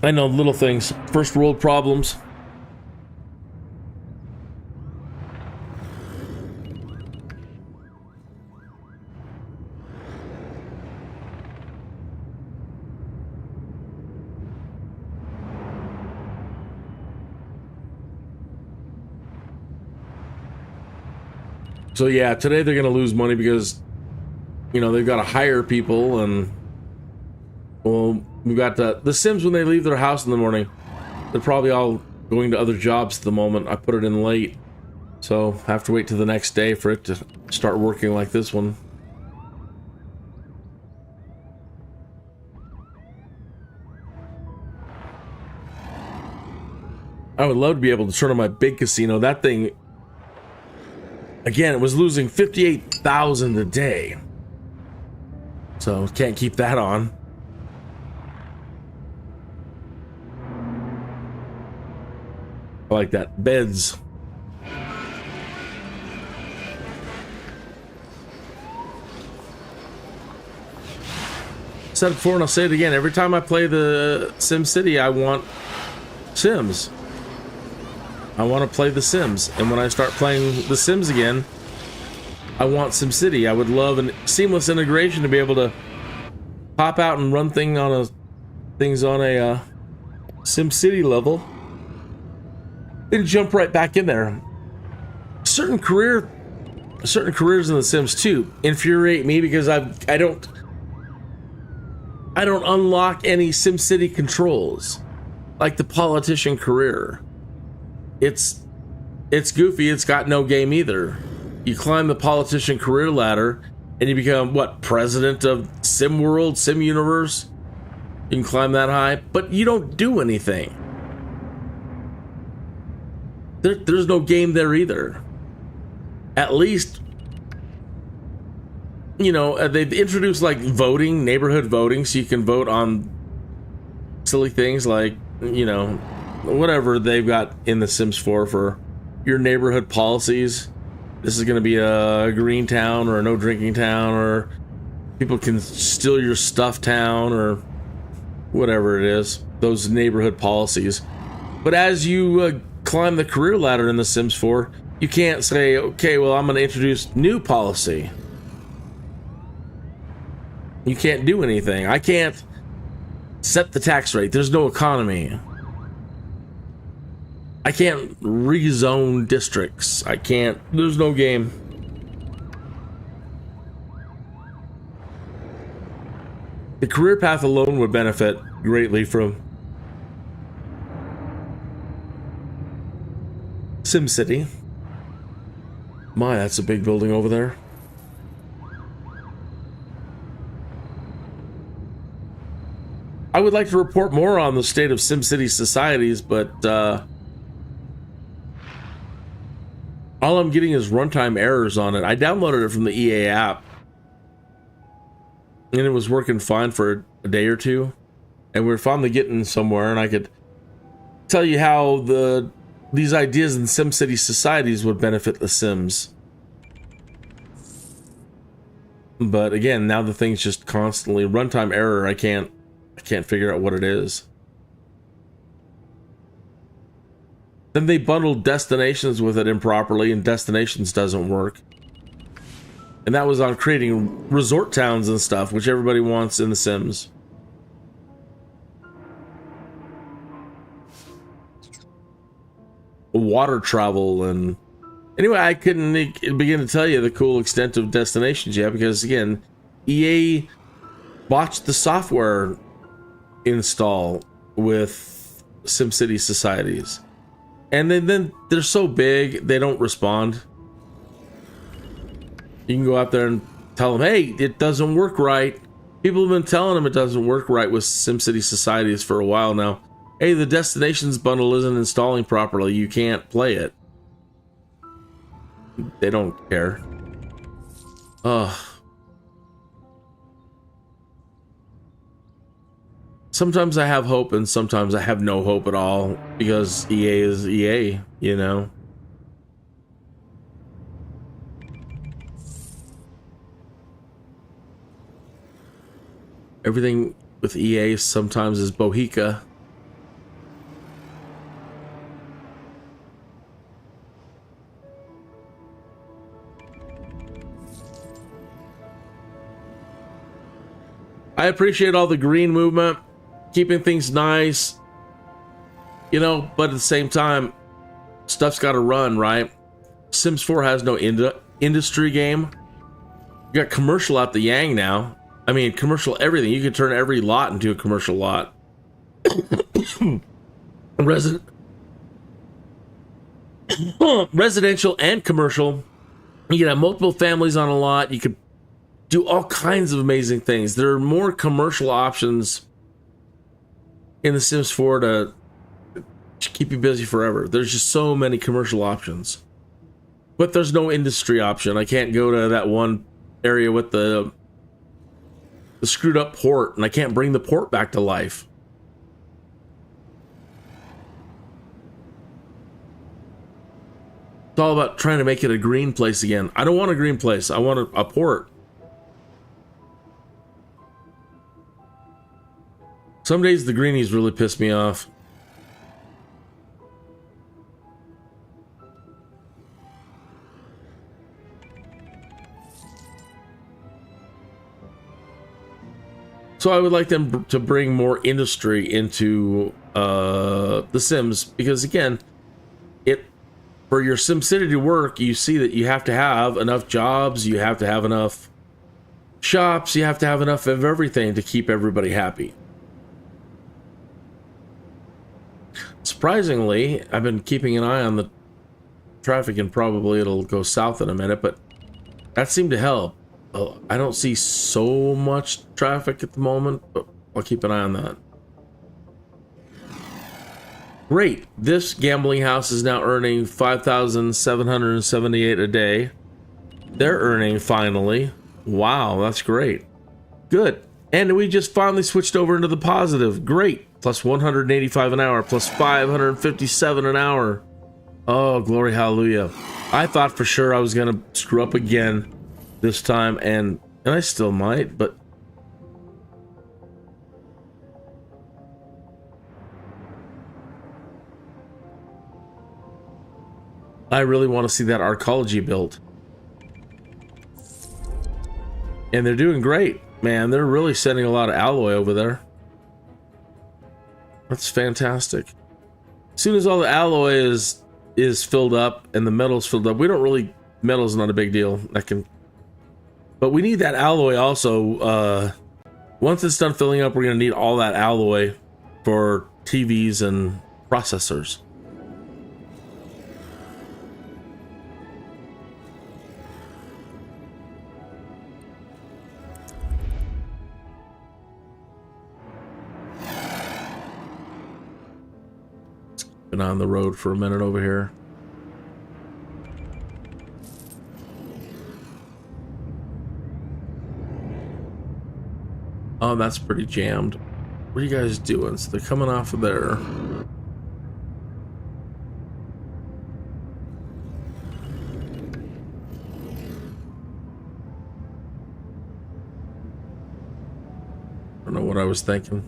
I know, little things, first world problems. So yeah, today they're going to lose money because, you know, they've got to hire people, and well, we've got the Sims when they leave their house in the morning. They're probably all going to other jobs at the moment. I put it in late, so I have to wait till the next day for it to start working like this one. I would love to be able to turn on my big casino. That thing, again, it was losing 58,000 a day. So can't keep that on. I like that. Beds. Said it before and I'll say it again. Every time I play the SimCity, I want Sims. I want to play the Sims, and when I start playing the Sims again, I want SimCity. I would love a seamless integration to be able to pop out and run things on a SimCity level, then jump right back in there. Certain careers in the Sims 2 infuriate me because I don't unlock any SimCity controls, like the politician career. It's goofy. It's got no game either. You climb the politician career ladder and you become, what, president of Sim World, Sim Universe? You can climb that high, but you don't do anything. There's no game there either. At least, you know, they've introduced like voting, neighborhood voting, so you can vote on silly things like, you know, whatever they've got in the Sims 4 for your neighborhood policies. This is going to be a green town or a no drinking town, or people can steal your stuff town, or whatever it is, those neighborhood policies. But as you climb the career ladder in the Sims 4, You can't say, okay, well, I'm going to introduce new policy. You can't do anything. I can't set the tax rate. There's no economy. I can't rezone districts. I can't. There's no game. The career path alone would benefit greatly from SimCity. My, that's a big building over there. I would like to report more on the state of SimCity societies, but all I'm getting is runtime errors on it. I downloaded it from the EA app, and it was working fine for a day or two, and we were finally getting somewhere, and I could tell you how these ideas in SimCity societies would benefit the Sims. But again, now the thing's just constantly runtime error. I can't figure out what it is. Then they bundled destinations with it improperly, and destinations doesn't work. And that was on creating resort towns and stuff, which everybody wants in The Sims. Water travel and... Anyway, I couldn't begin to tell you the cool extent of destinations yet, because again, EA botched the software install with SimCity societies. And then they're so big, they don't respond. You can go out there and tell them, hey, it doesn't work right. People have been telling them it doesn't work right with SimCity societies for a while now. Hey, the destinations bundle isn't installing properly. You can't play it. They don't care. Ugh. Sometimes I have hope and sometimes I have no hope at all, because EA is EA, you know? Everything with EA sometimes is bohica. I appreciate all the green movement, keeping things nice, you know, but at the same time, stuff's got to run, right? Sims 4 has no industry game. You got commercial out the yang now. I mean, commercial everything. You can turn every lot into a commercial lot. Residential and commercial. You can have multiple families on a lot. You could do all kinds of amazing things. There are more commercial options in The Sims 4 to keep you busy forever. There's just so many commercial options. But there's no industry option. I can't go to that one area with the screwed up port, and I can't bring the port back to life. It's all about trying to make it a green place again. I don't want a green place. I want a port. Some days the greenies really piss me off. So I would like them to bring more industry into The Sims, because again, for your SimCity to work, you see that you have to have enough jobs, you have to have enough shops, you have to have enough of everything to keep everybody happy. Surprisingly, I've been keeping an eye on the traffic, and probably it'll go south in a minute, but that seemed to help. I don't see so much traffic at the moment, but I'll keep an eye on that. Great. This gambling house is now earning $5,778 a day. They're earning finally. Wow, that's great. Good. And we just finally switched over into the positive. Great. Plus 185 an hour, plus 557 an hour. Oh, glory, hallelujah. I thought for sure I was going to screw up again this time, and I still might, but I really want to see that ARCOLOGY built. And they're doing great, man. They're really sending a lot of alloy over there. That's fantastic. As soon as all the alloy is filled up and the metal's filled up, we don't really, metal's not a big deal. That can, but we need that alloy also. Once it's done filling up, we're going to need all that alloy for TVs and processors. Been on the road for a minute over here. Oh, that's pretty jammed. What are you guys doing? So they're coming off of there. I don't know what I was thinking.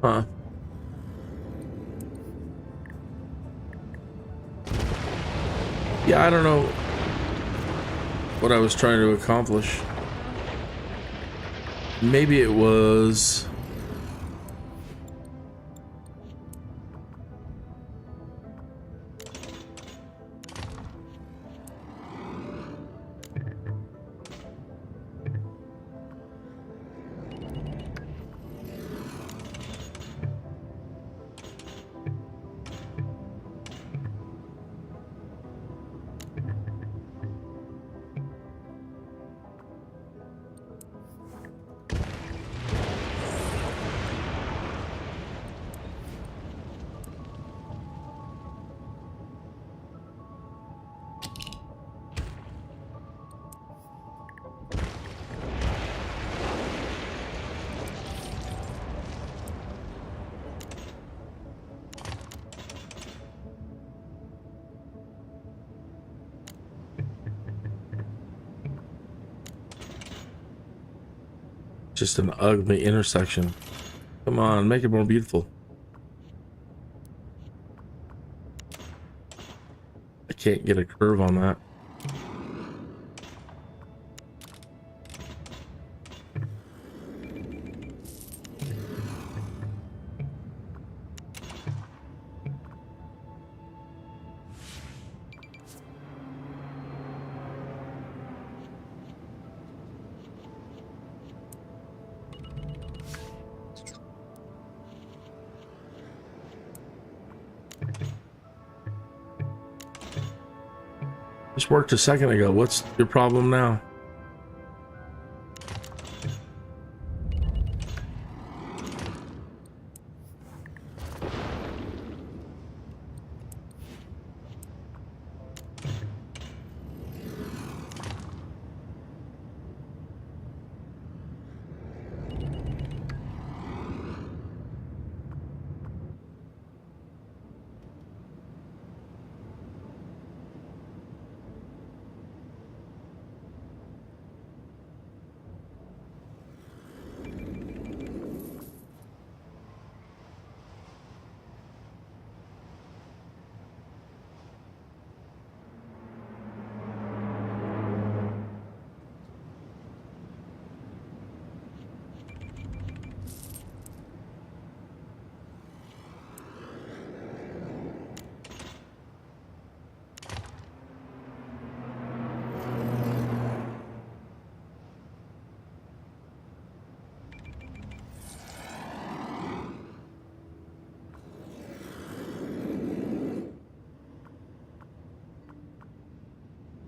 Huh. Yeah, I don't know what I was trying to accomplish. Maybe it was... just an ugly intersection. Come on, make it more beautiful. I can't get a curve on that. Just worked a second ago. What's your problem now?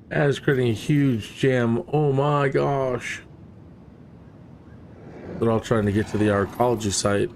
That is creating a huge jam. Oh my gosh. They're all trying to get to the ARCOLOGY site.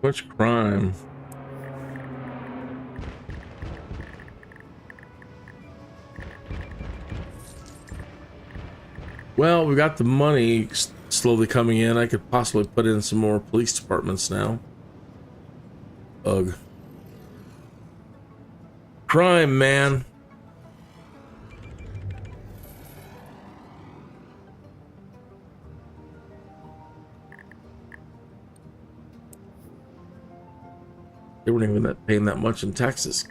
Much crime. Well, we got the money slowly coming in. I could possibly put in some more police departments now. Ugh. Crime, man. They weren't even paying that much in taxes.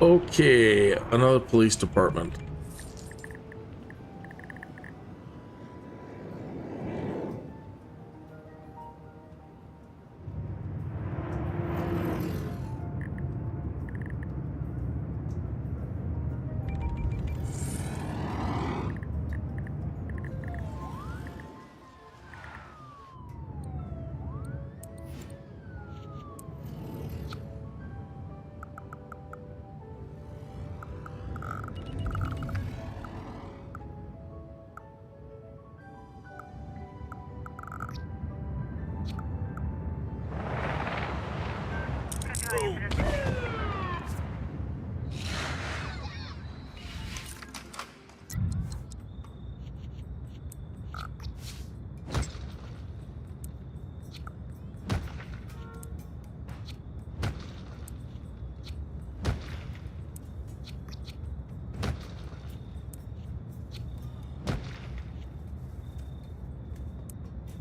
Okay, another police department.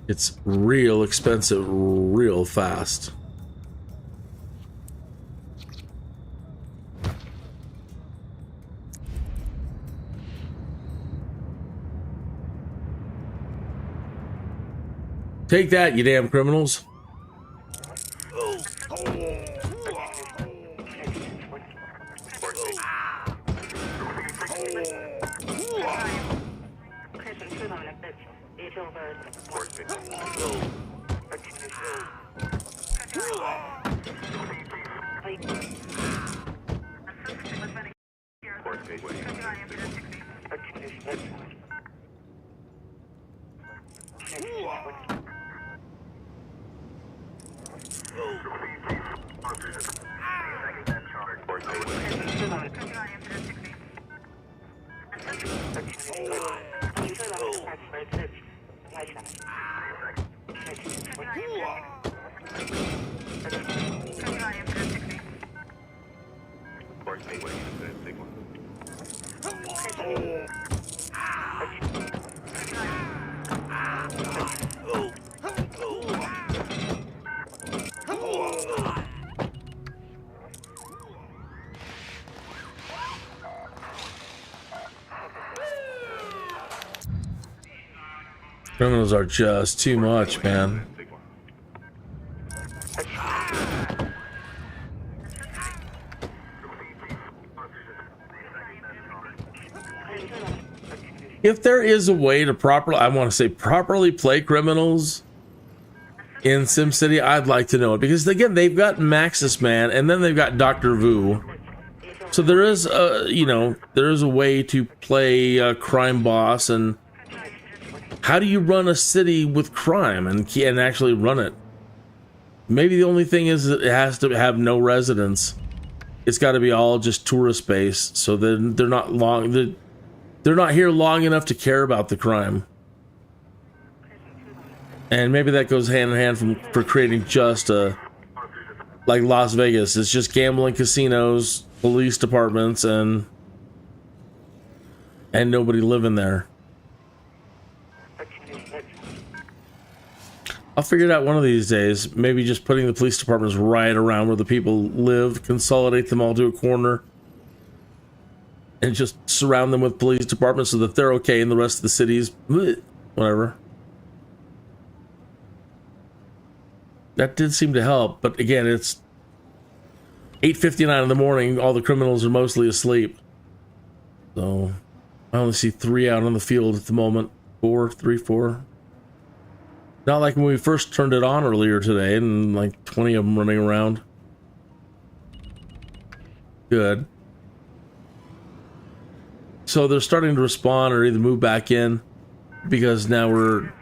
It's real expensive, real fast. Take that, you damn criminals. Criminals are just too much, man. If there is a way to properly play criminals in SimCity, I'd like to know it, because again, they've got Maxis Man and then they've got Dr. Vu. So there is there is a way to play a crime boss. And how do you run a city with crime and actually run it? Maybe the only thing is that it has to have no residents. It's got to be all just tourist based, so then they're not here long enough to care about the crime. And maybe that goes hand in hand for creating just like Las Vegas. It's just gambling casinos, police departments, and nobody living there. I'll figure it out one of these days. Maybe just putting the police departments right around where the people live, consolidate them all to a corner, and just surround them with police departments so that they're okay and the rest of the cities, whatever. That did seem to help, but again, it's 8:59 in the morning. All the criminals are mostly asleep. So I only see 3 out on the field at the moment. 4. Not like when we first turned it on earlier today and like 20 of them running around. Good. So they're starting to respond or either move back in because now we're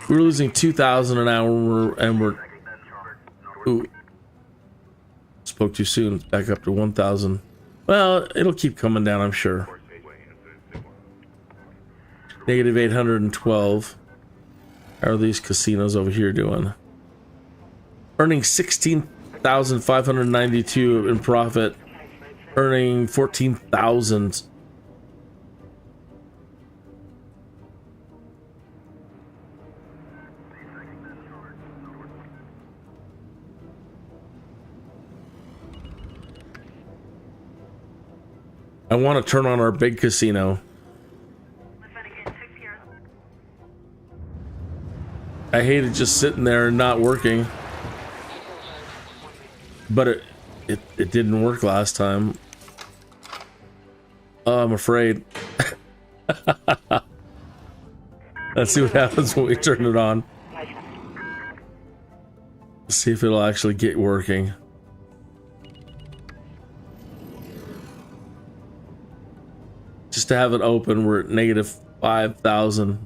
losing 2,000 an hour and we're ooh, spoke too soon. It's back up to 1,000. Well, it'll keep coming down, I'm sure. Negative 812. How are these casinos over here doing? Earning 16,592 in profit. Earning 14,000. I want to turn on our big casino. I hated just sitting there and not working. But it didn't work last time. Oh, I'm afraid. Let's see what happens when we turn it on. Let's see if it'll actually get working. Just to have it open, we're at negative 5,000.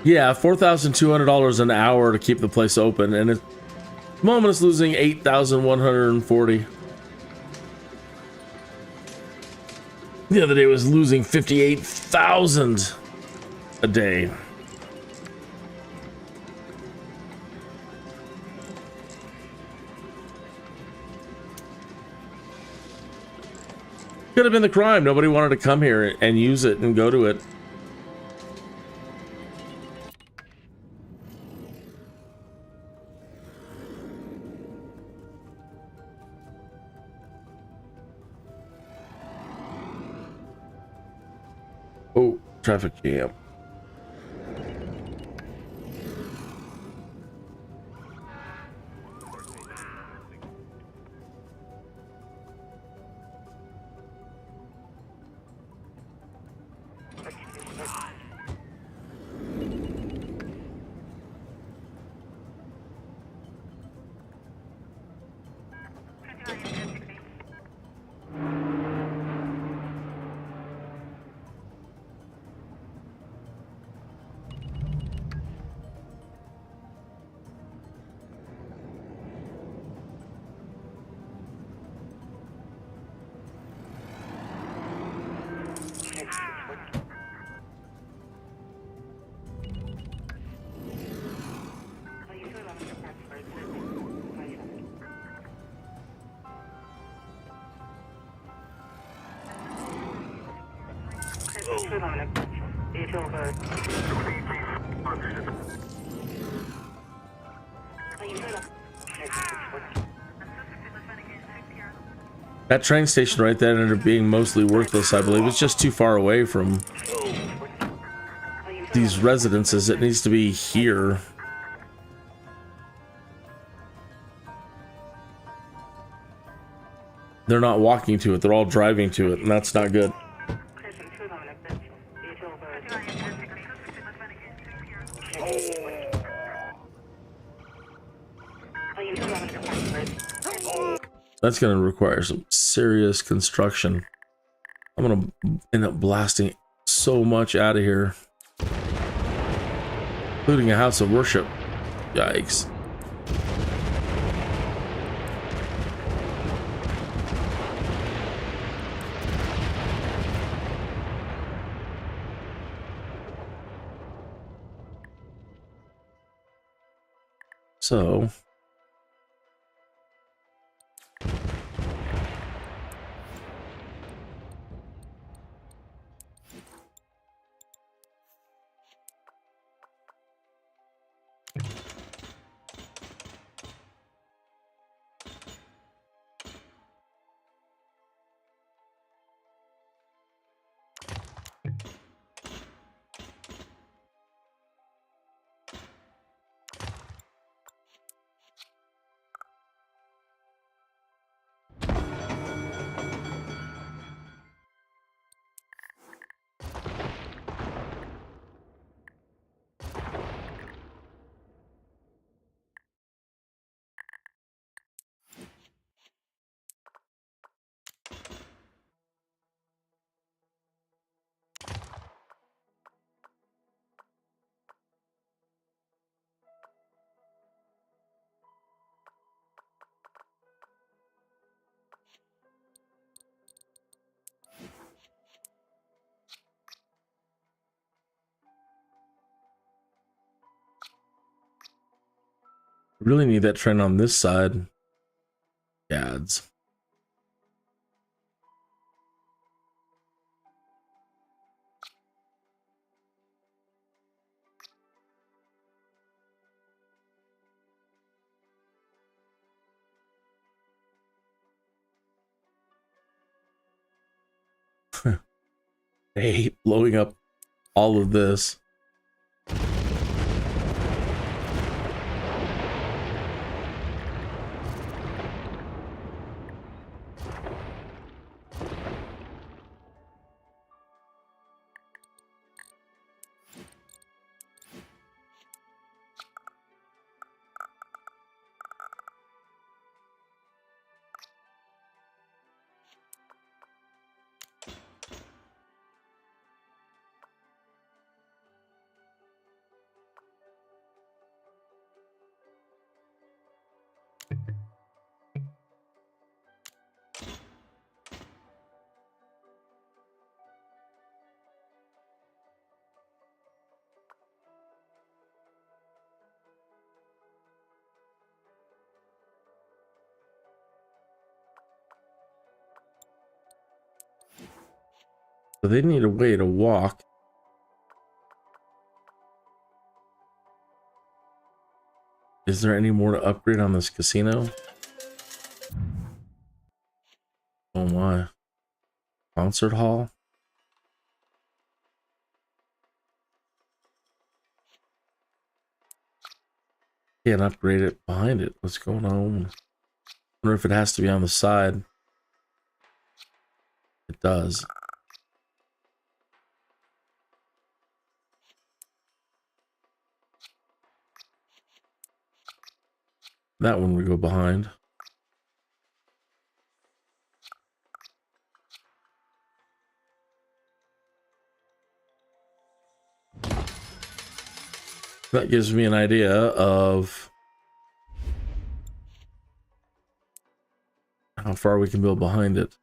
Yeah, $4,200 an hour to keep the place open, and at the moment it's losing 8,140. The other day it was losing 58,000 a day. Could have been the crime. Nobody wanted to come here and use it and go to it. Oh, traffic jam. That train station right there ended up being mostly worthless, I believe. It's just too far away from these residences. It needs to be here. They're not walking to it, they're all driving to it, and that's not good. That's going to require some serious construction. I'm going to end up blasting so much out of here, including a house of worship. Yikes. So Really need that train on this side. Gads. I hate blowing up all of this. So they need a way to walk. Is there any more to upgrade on this casino? Oh my. Concert hall? Can't upgrade it behind it. What's going on? I wonder if it has to be on the side. It does. That one we go behind. That gives me an idea of how far we can build behind it.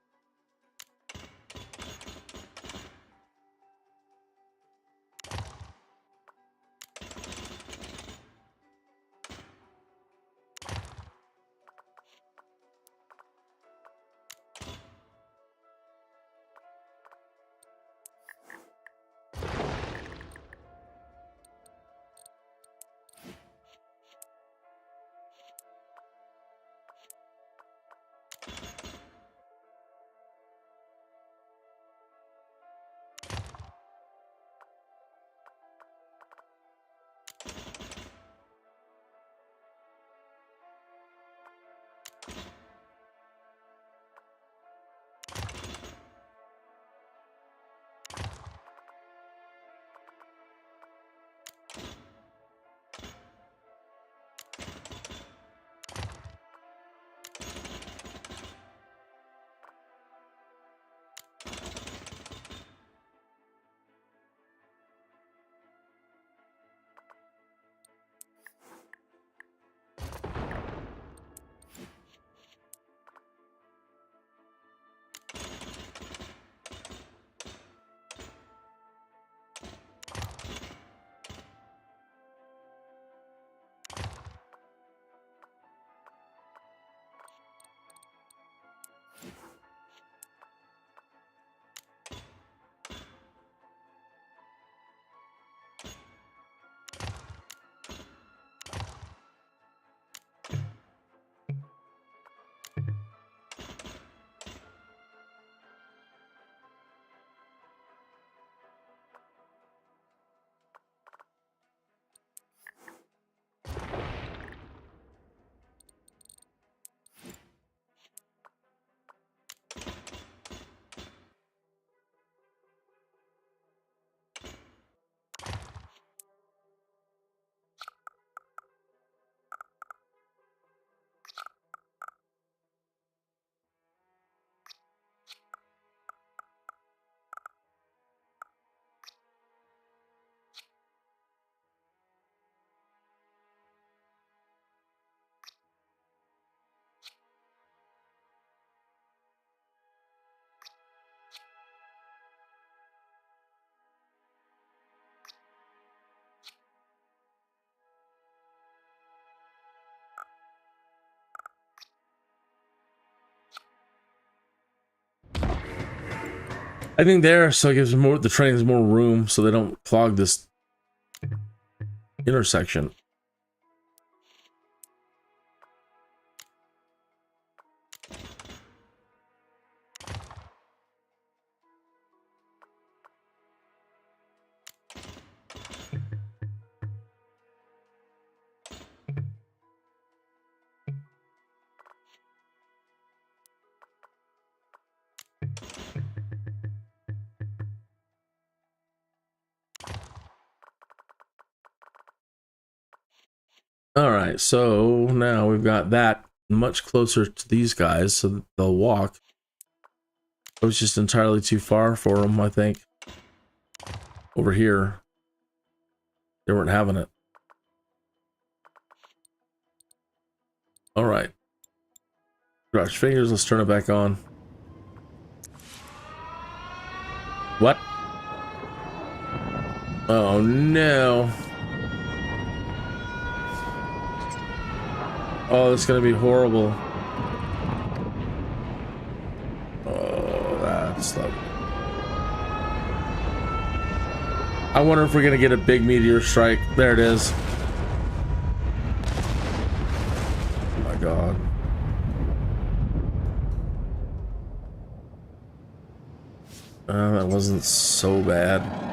I think there, so it gives more the trains more room so they don't clog this intersection. All right, so now we've got that much closer to these guys so that they'll walk. It was just entirely too far for them, I think. Over here, they weren't having it. All right. Cross fingers, let's turn it back on. What? Oh no. Oh, it's gonna be horrible. Oh, that's lovely. I wonder if we're gonna get a big meteor strike. There it is. Oh my god. That wasn't so bad.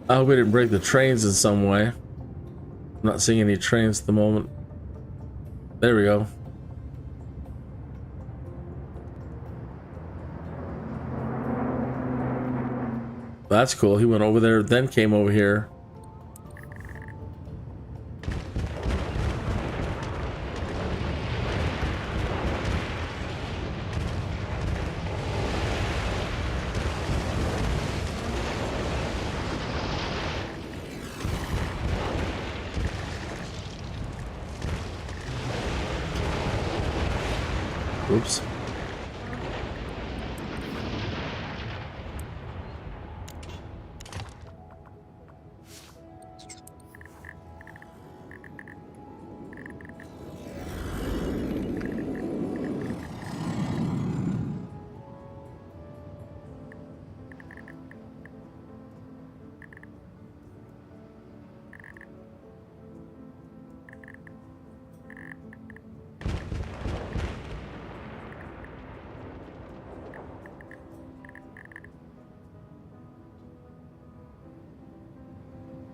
I hope we didn't break the trains in some way. I'm not seeing any trains at the moment. There we go. That's cool. He went over there, then came over here. Oops.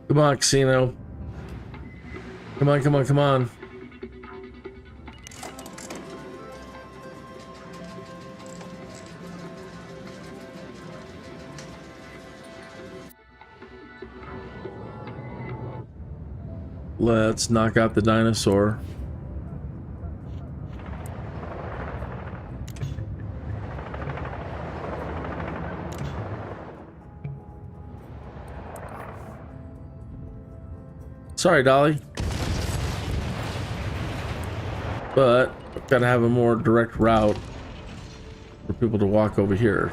Come on, Casino. Come on, come on, come on. Let's knock out the dinosaur. Sorry, Dolly. But I've got to have a more direct route for people to walk over here.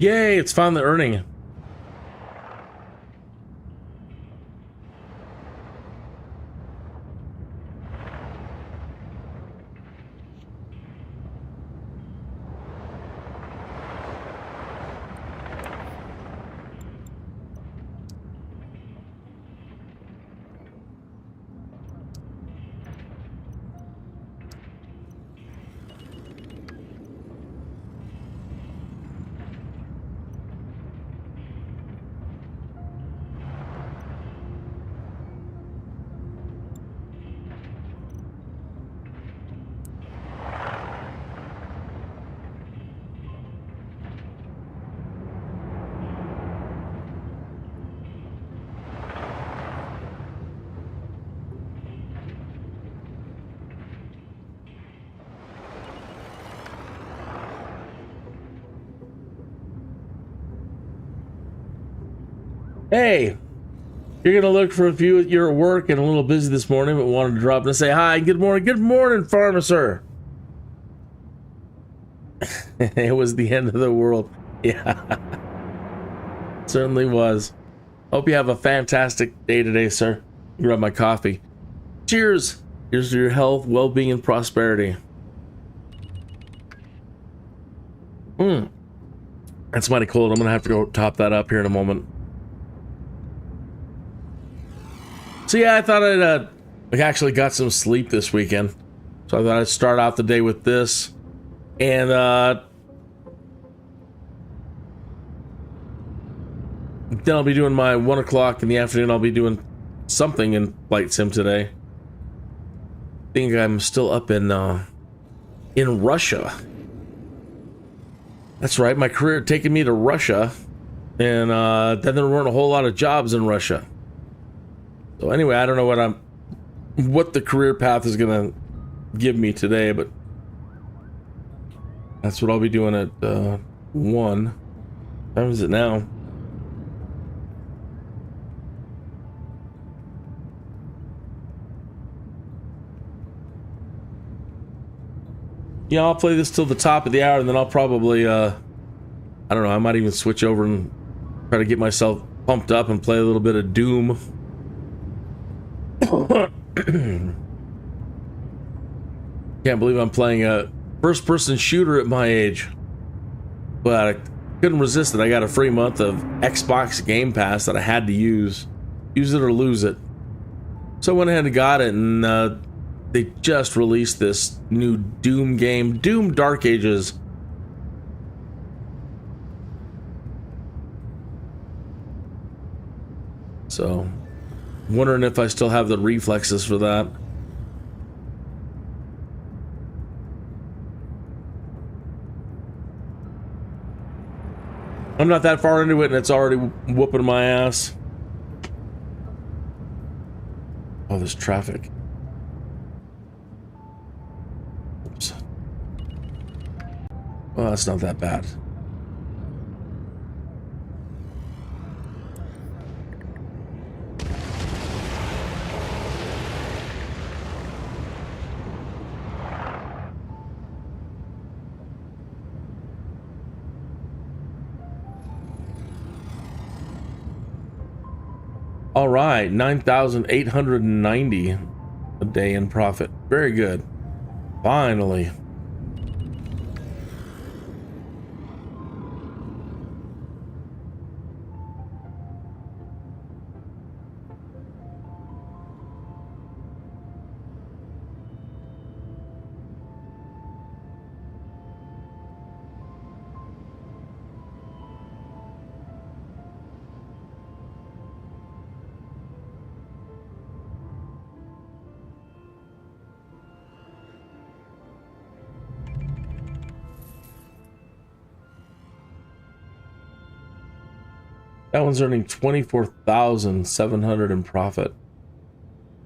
Yay, it's finally earning. Hey, you're gonna look for a few. You're at work and a little busy this morning, but wanted to drop in and say hi. Good morning, farmer sir. It was the end of the world. Yeah, certainly was. Hope you have a fantastic day today, sir. Grab my coffee. Cheers. Here's to your health, well-being, and prosperity. That's mighty cold. I'm gonna have to go top that up here in a moment. So yeah, I thought I actually got some sleep this weekend. So I thought I'd start out the day with this. And then I'll be doing my 1 o'clock in the afternoon. I'll be doing something in Flight Sim today. I think I'm still up in Russia. That's right, my career taking me to Russia. And then there weren't a whole lot of jobs in Russia. So anyway, I don't know what the career path is gonna give me today, but that's what I'll be doing at 1. What time is it now? Yeah, I'll play this till the top of the hour, and then I'll probably I don't know, I might even switch over and try to get myself pumped up and play a little bit of Doom. Can't believe I'm playing a first-person shooter at my age, but I couldn't resist it. I got a free month of Xbox Game Pass that I had to use it or lose it. So I went ahead and got it, and they just released this new Doom game, Doom Dark Ages. So wondering if I still have the reflexes for that. I'm not that far into it and it's already whooping my ass. Oh, there's traffic. Oops. Well, that's not that bad. All right, 9,890 a day in profit. Very good. Finally. That one's earning 24,700 in profit.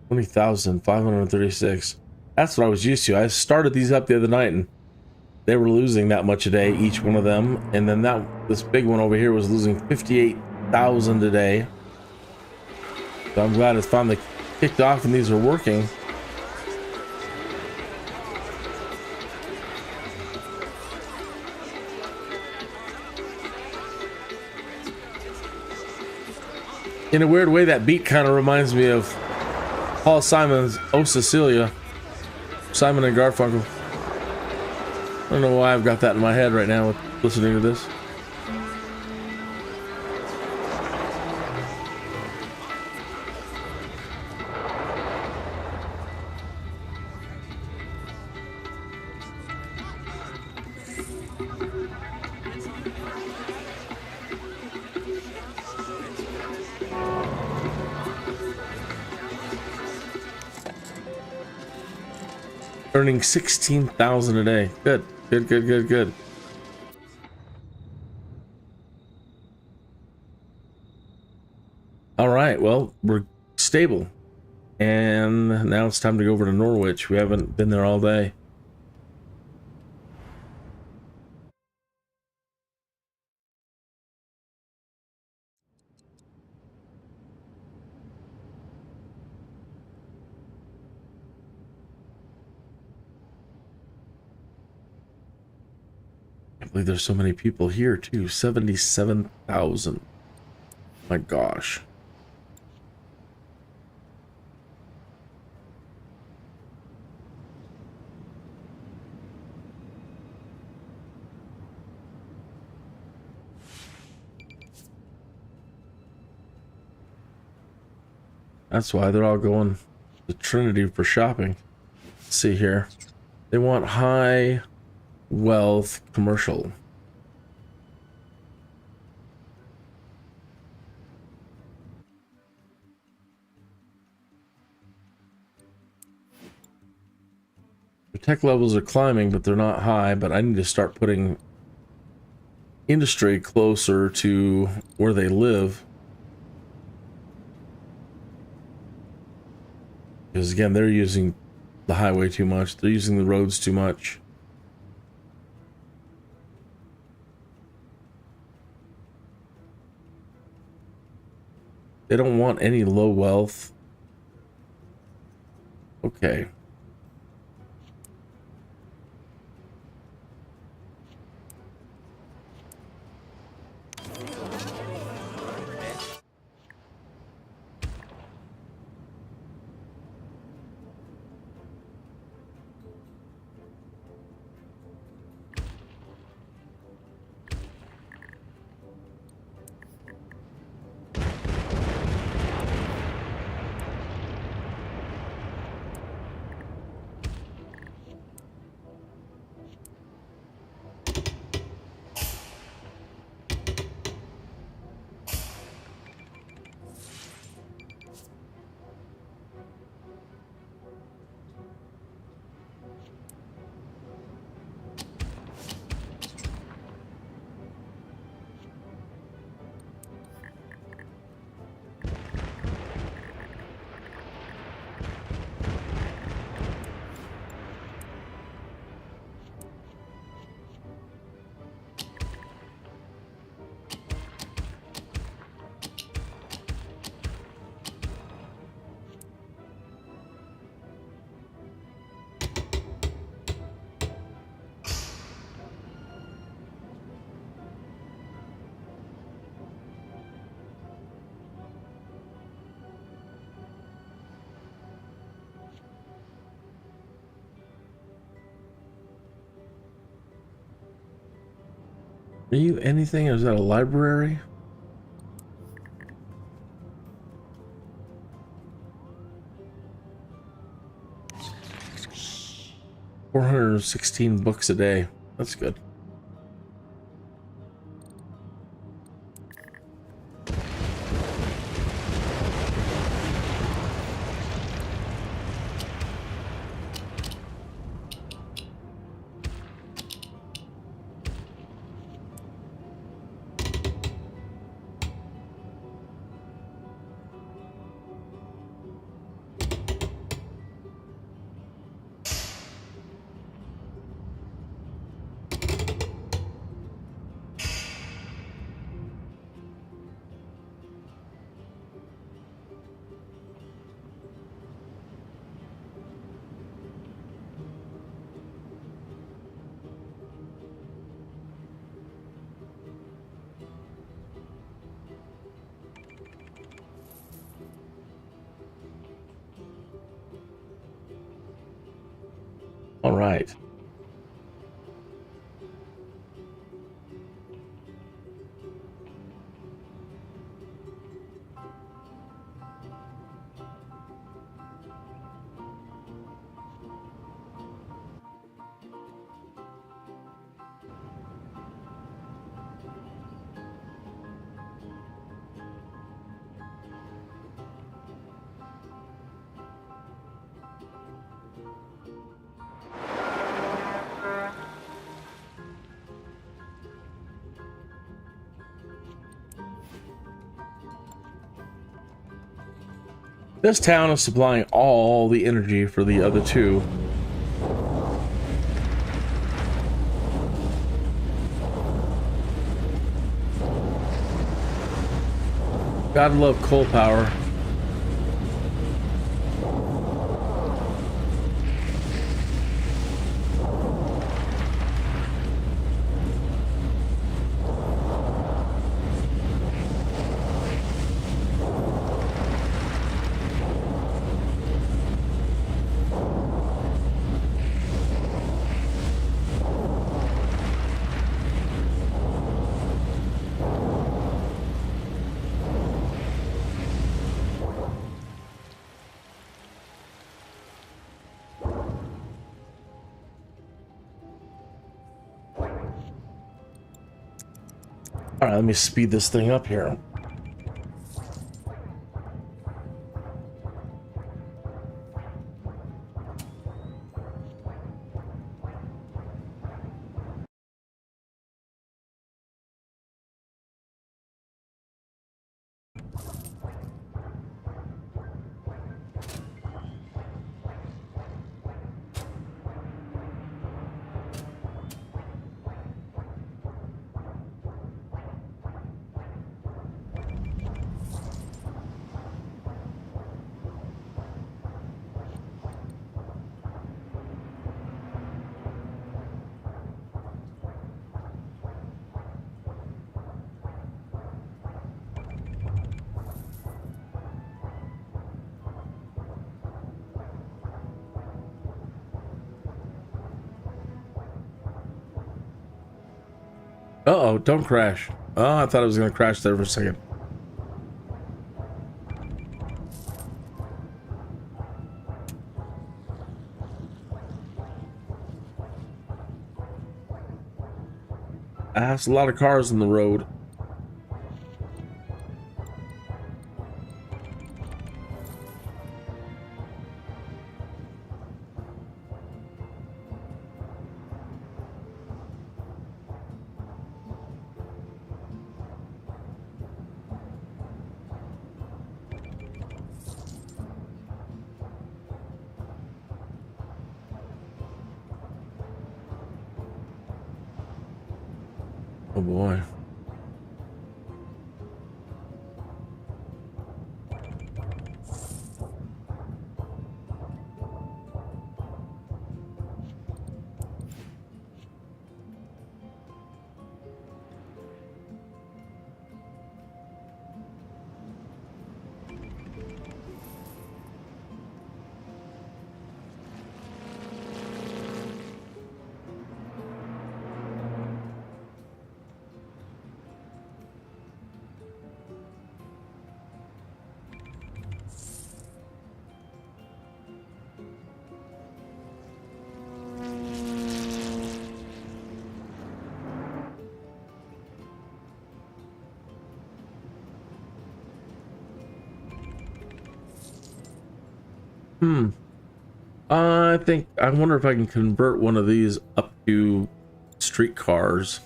20,536. That's what I was used to. I started these up the other night and they were losing that much a day, each one of them. And then this big one over here was losing 58,000 a day. So I'm glad it's finally kicked off and these are working. In a weird way, that beat kind of reminds me of Paul Simon's "Oh Cecilia," Simon and Garfunkel. I don't know why I've got that in my head right now with listening to this. Earning 16,000 a day. Good, good, good, good, good. All right, well, we're stable. And now it's time to go over to Norwich. We haven't been there all day. I can't believe there's so many people here too. 77,000. My gosh. That's why they're all going to Trinity for shopping. Let's see here. They want high wealth commercial. The tech levels are climbing, but they're not high. But I need to start putting industry closer to where they live. Because again, they're using the highway too much. They're using the roads too much. They don't want any low wealth. Okay. Are you anything? Or is that a library? $416 books a day. That's good. All right. This town is supplying all the energy for the other two. Gotta love coal power. All right, let me speed this thing up here. Uh-oh, don't crash. Oh, I thought it was going to crash there for a second. That's a lot of cars on the road. Oh boy. I wonder if I can convert one of these up to streetcars.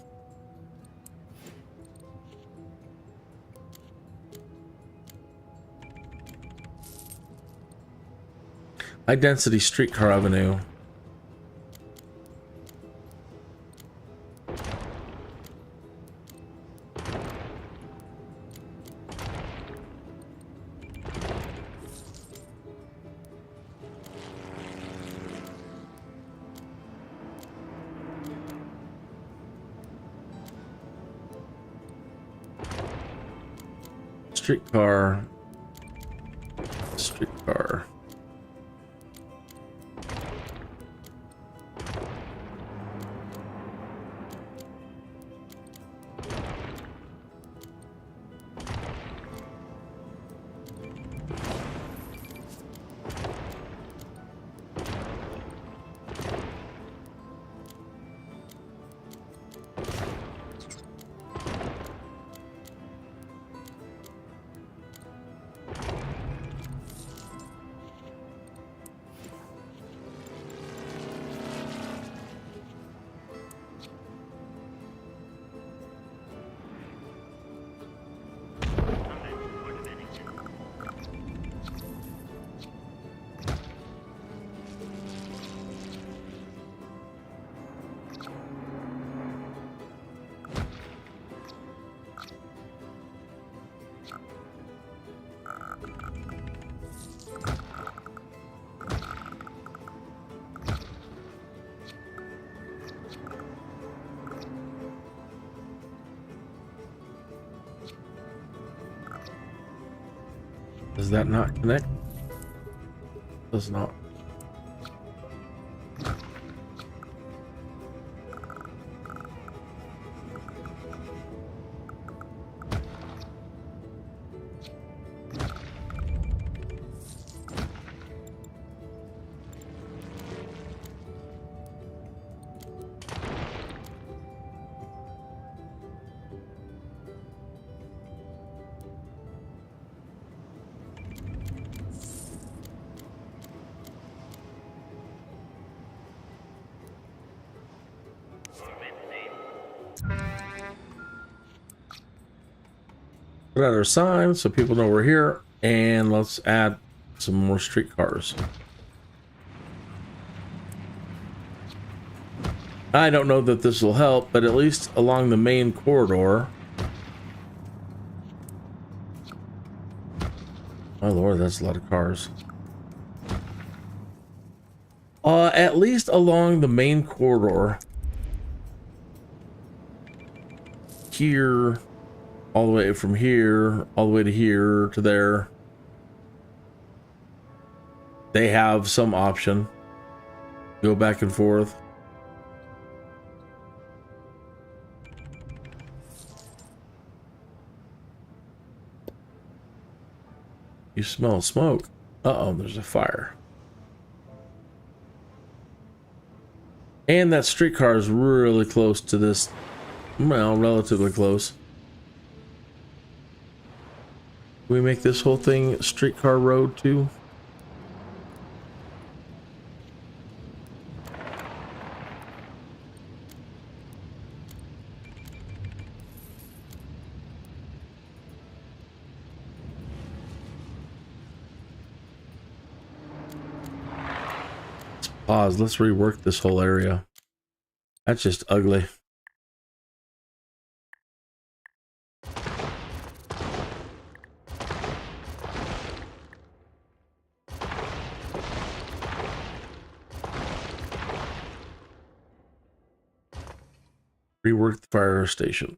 High density streetcar avenue. Streetcar. Does that not connect? Does not. Put out our sign so people know we're here, and let's add some more streetcars. I don't know that this will help, but at least along the main corridor. Oh Lord, that's a lot of cars. At least along the main corridor here, all the way from here, all the way to here to there. They have some option. Go back and forth. You smell smoke. Uh-oh, there's a fire. And that streetcar is really close to this. Well, relatively close. Can we make this whole thing streetcar road too? Let's pause. Let's rework this whole area. That's just ugly. Rework the fire station.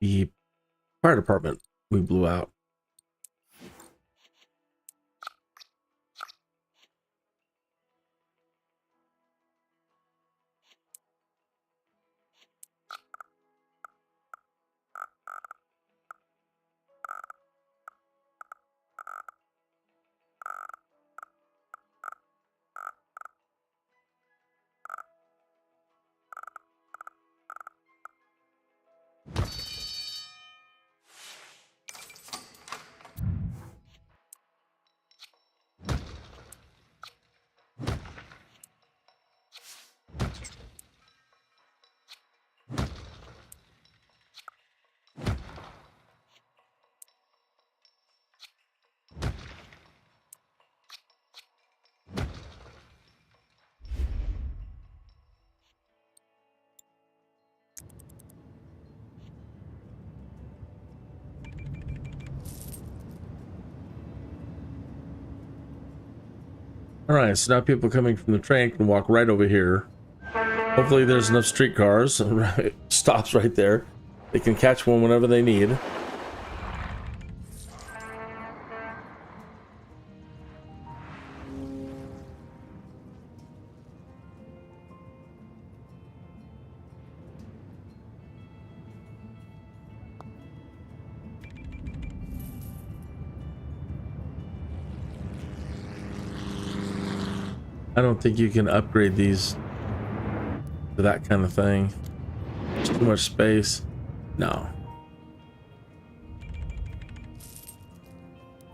The fire department we blew out. All right, so now people coming from the train can walk right over here. Hopefully there's enough streetcars. Stops right there. They can catch one whenever they need. I don't think you can upgrade these to that kind of thing. Too much space. No.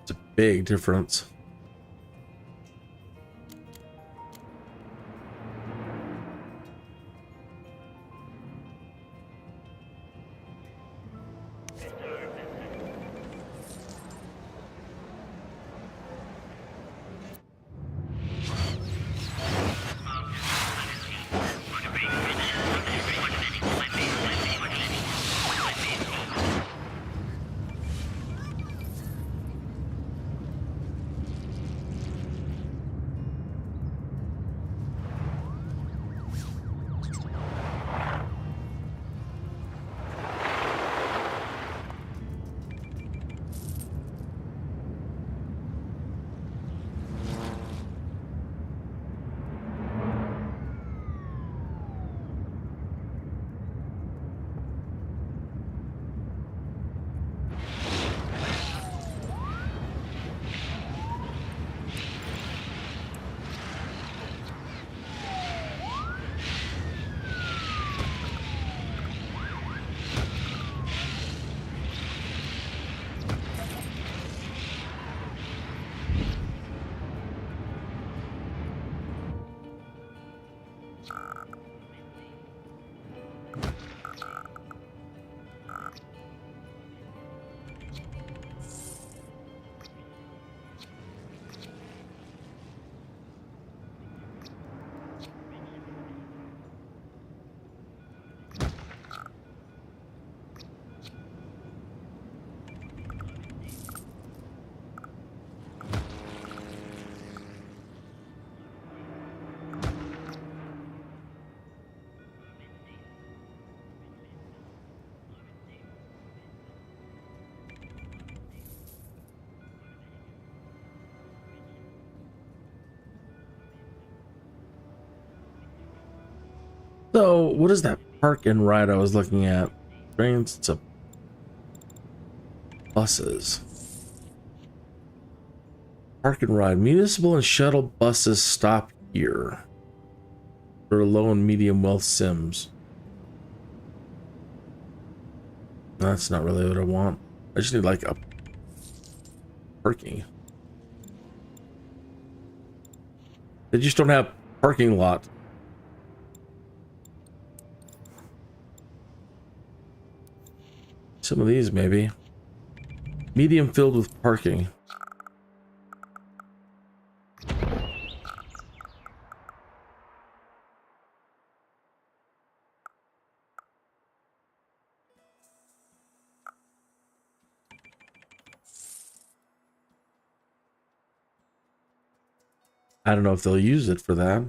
It's a big difference. So, what is that park and ride I was looking at? Trains to buses. Park and ride. Municipal and shuttle buses stop here for low and medium wealth Sims. That's not really what I want. I just need like a parking. They just don't have parking lot. Some of these maybe. Medium filled with parking. I don't know if they'll use it for that.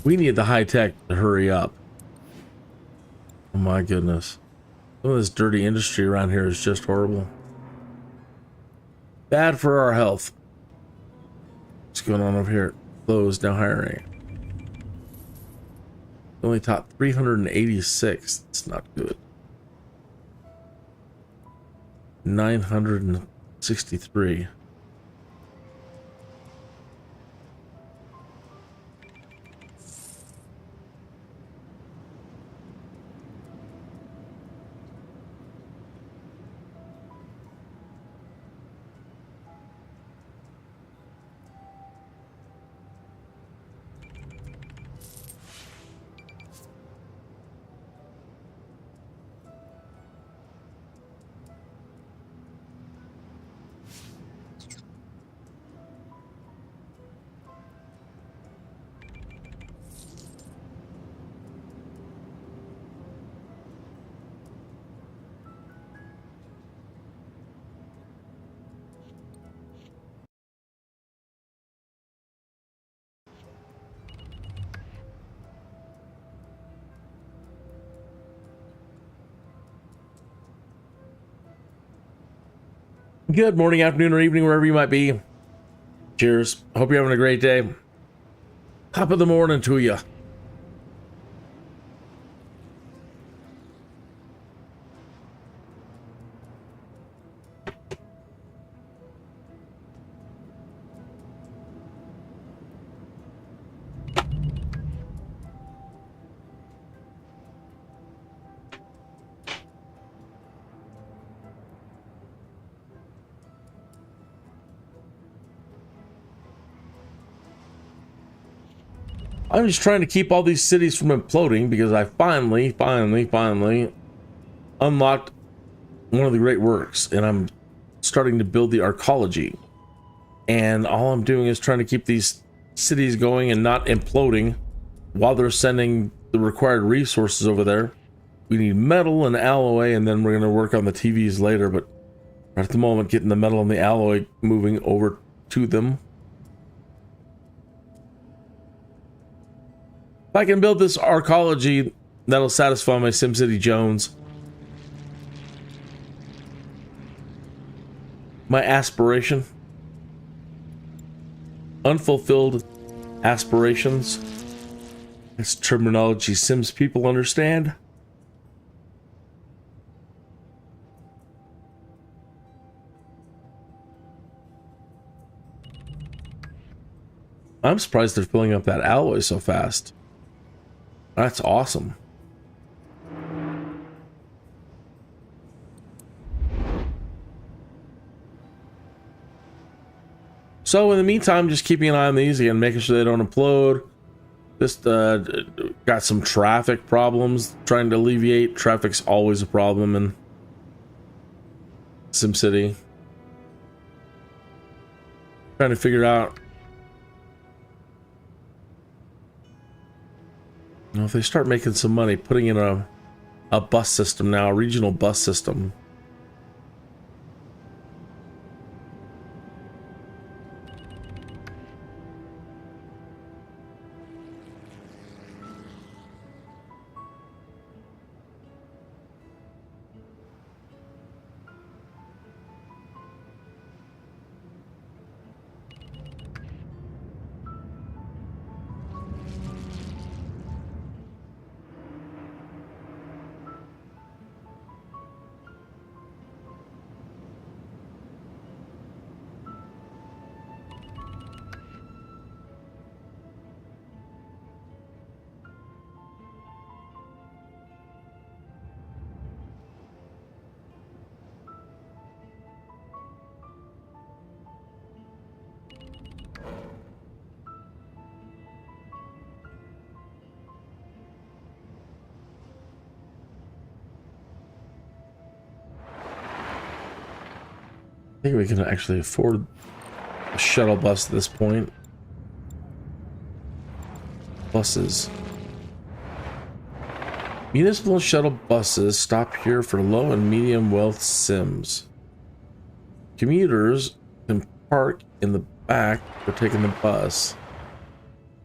We need the high tech to hurry up. Oh my goodness. Some of this dirty industry around here is just horrible. Bad for our health. What's going on over here? Closed, now hiring. Only taught 386. It's not good. 963. Good morning, afternoon, or evening, wherever you might be. Cheers. Hope you're having a great day. Top of the morning to you. I'm just trying to keep all these cities from imploding because I finally unlocked one of the great works, and I'm starting to build the ARCOLOGY. And all I'm doing is trying to keep these cities going and not imploding while they're sending the required resources over there. We need metal and alloy, and then we're going to work on the TVs later, but right at the moment, getting the metal and the alloy moving over to them. If I can build this ARCOLOGY, that'll satisfy my SimCity Jones. My aspiration. Unfulfilled aspirations. It's terminology Sims people understand. I'm surprised they're filling up that alloy so fast. That's awesome. So in the meantime, just keeping an eye on these again, making sure they don't implode. Just got some traffic problems trying to alleviate. Traffic's always a problem in SimCity. Trying to figure out, you know, if they start making some money, putting in a bus system now, a regional bus system. I think we can actually afford a shuttle bus at this point. Buses. Municipal shuttle buses stop here for low and medium wealth Sims. Commuters can park in the back for taking the bus.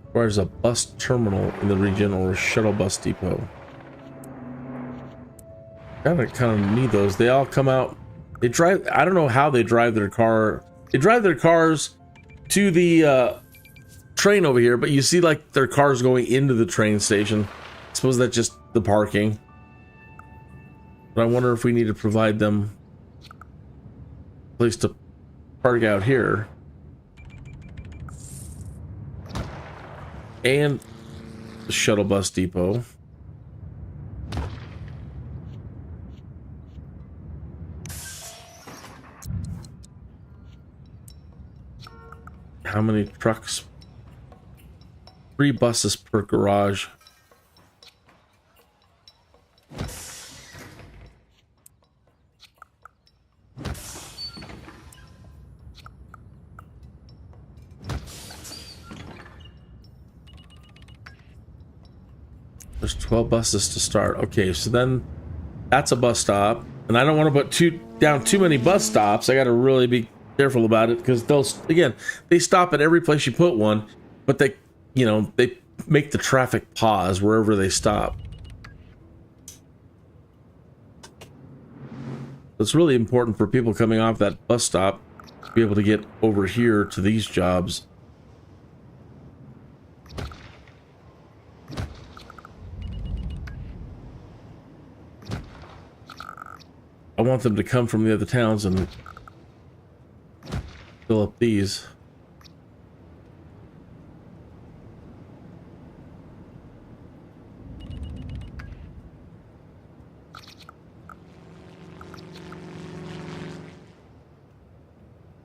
Requires a bus terminal in the region or a shuttle bus depot. Kind of need those. They all come out. They drive. I don't know how they drive their car. They drive their cars to the train over here, but you see like their cars going into the train station. I suppose that's just the parking. But I wonder if we need to provide them a place to park out here. And the shuttle bus depot. How many trucks? 3 buses per garage. There's 12 buses to start. Okay, so then that's a bus stop. And I don't want to put down too many bus stops. I got to really be careful about it because they stop at every place you put one, but they make the traffic pause wherever they stop. It's really important for people coming off that bus stop to be able to get over here to these jobs. I want them to come from the other towns and fill up these.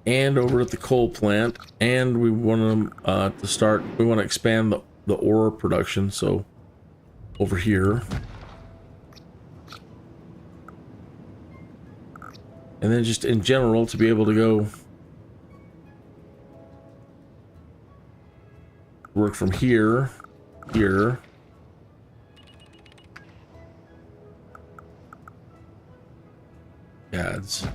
And over at the coal plant, and we want them to start. We want to expand the ore production. So over here, and then just in general to be able to go work from here, here. Ads.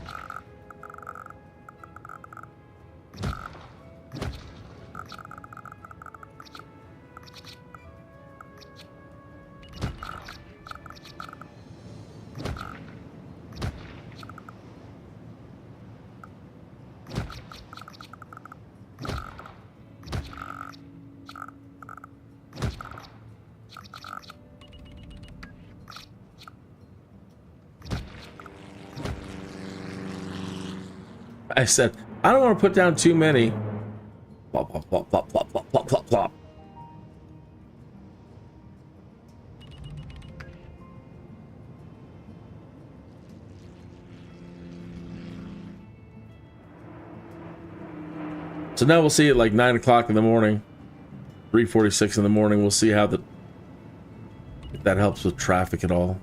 I said, I don't want to put down too many. Plop, plop, plop, plop, plop, plop, plop, plop, plop. So now we'll see at like 9 o'clock in the morning, 3:46 in the morning. We'll see how if that helps with traffic at all.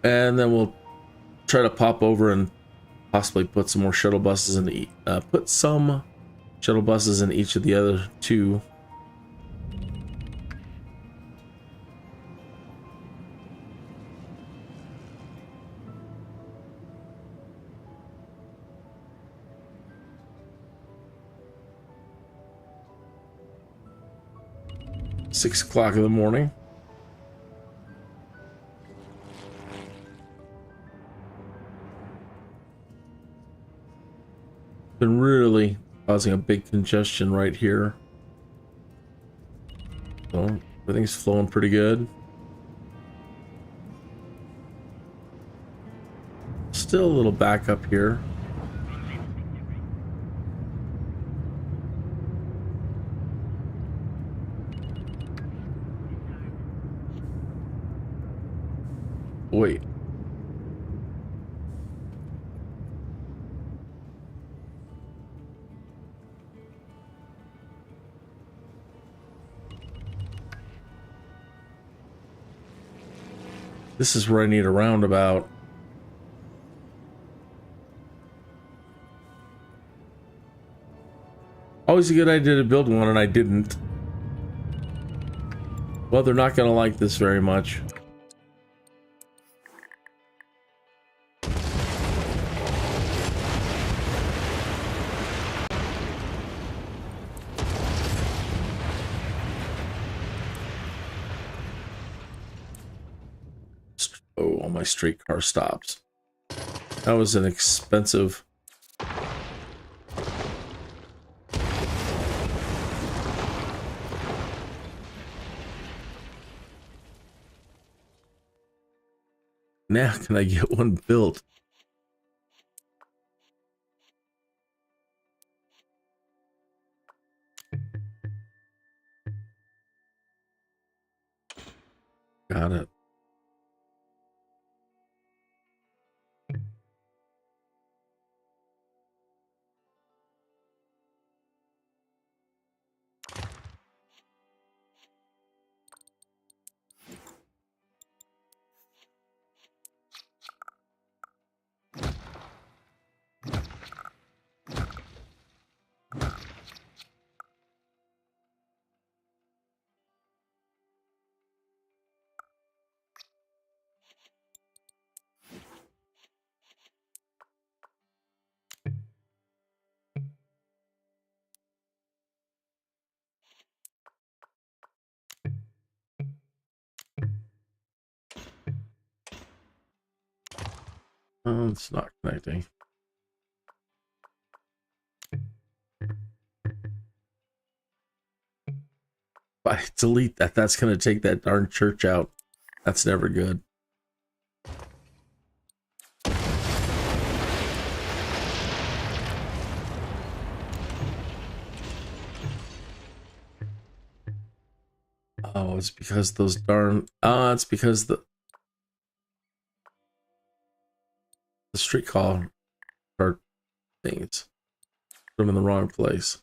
And then we'll try to pop over and possibly put some more shuttle buses in each of the other two. Six o'clock in the morning. Been really causing a big congestion right here. So everything's flowing pretty good. Still a little back up here. Wait. This is where I need a roundabout. Always a good idea to build one, and I didn't. Well, they're not going to like this very much. Oh, all my streetcar stops. That was an expensive... Now can I get one built? Got it. Oh, it's not connecting. If I delete that, that's going to take that darn church out. That's never good. Oh, it's because those darn... it's because the street call card things. Put them in the wrong place.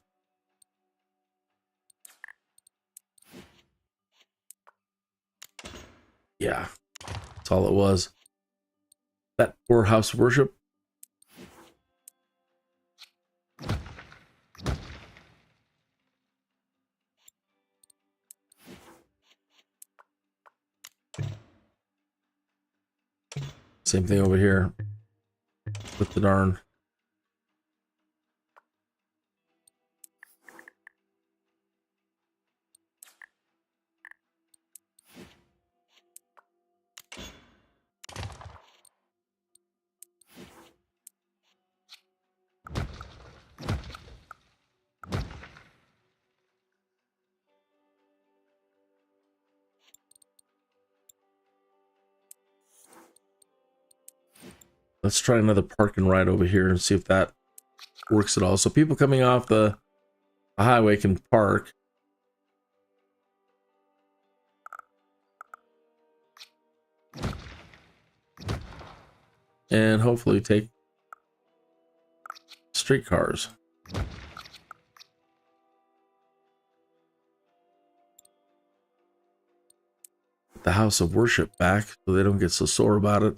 Yeah, that's all it was. That poor house of worship. Same thing over here with the darn... Let's try another park and ride over here and see if that works at all. So people coming off the highway can park. And hopefully take streetcars. The house of worship back so they don't get so sore about it.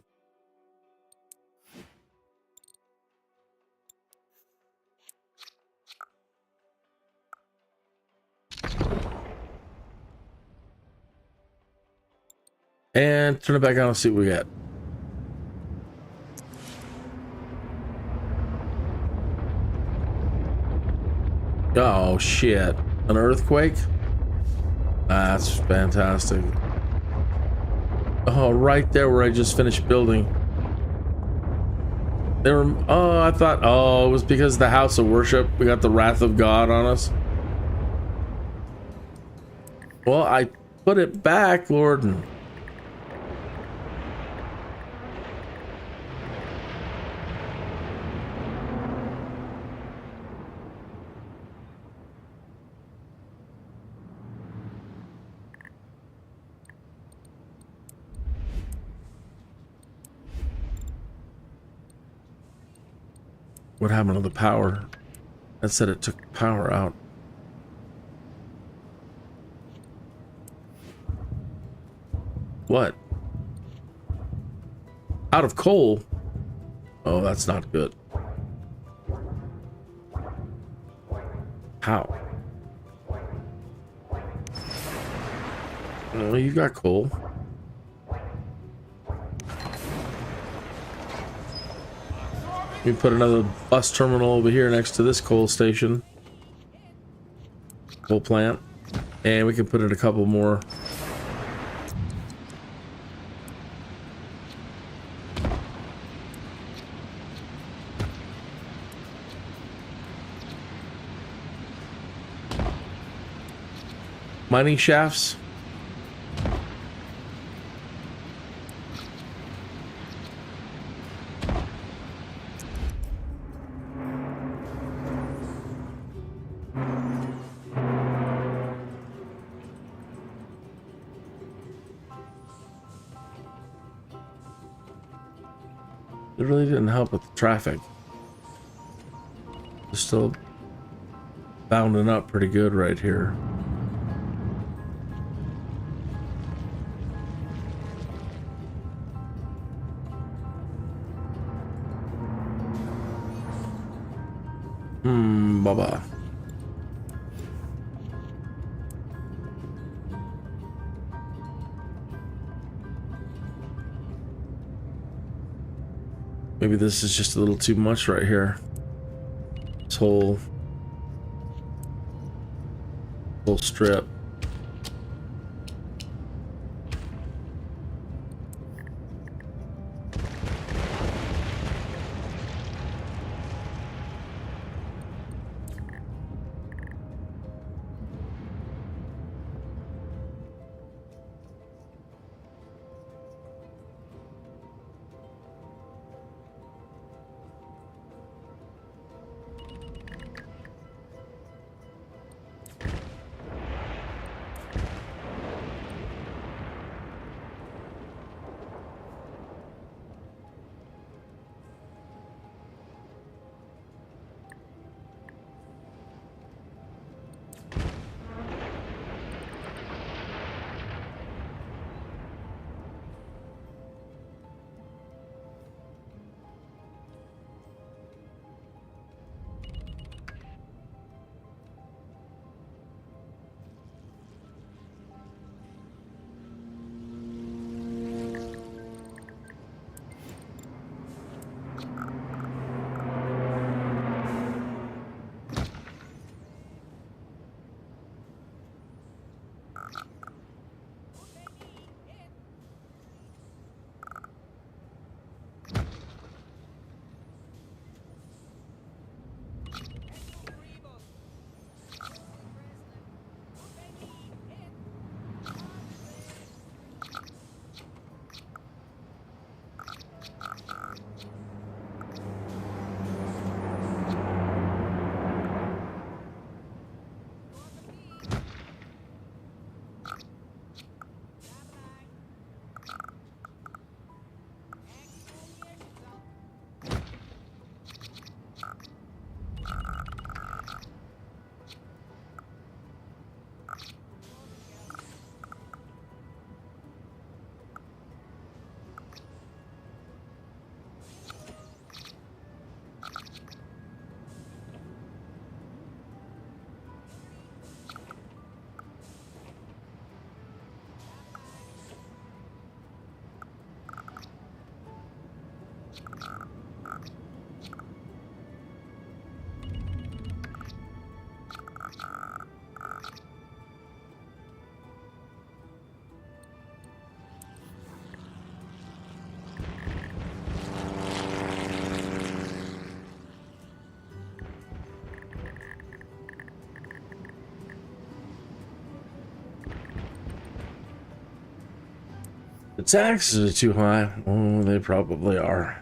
And turn it back on and see what we got. Oh shit, an earthquake? That's fantastic. Oh, right there where I just finished building. They were, oh, I thought, oh, it was because of the house of worship. We got the wrath of God on us. Well, I put it back, Lord. What happened to the power? That said it took power out. What? Out of coal? Oh, that's not good. How? Oh, you got coal. We put another bus terminal over here next to this coal station. Coal plant. And we can put in a couple more. Mining shafts. It really didn't help with the traffic. It's still bounding up pretty good right here. Baba. Maybe this is just a little too much right here. This whole strip. The taxes are too high. Oh, they probably are.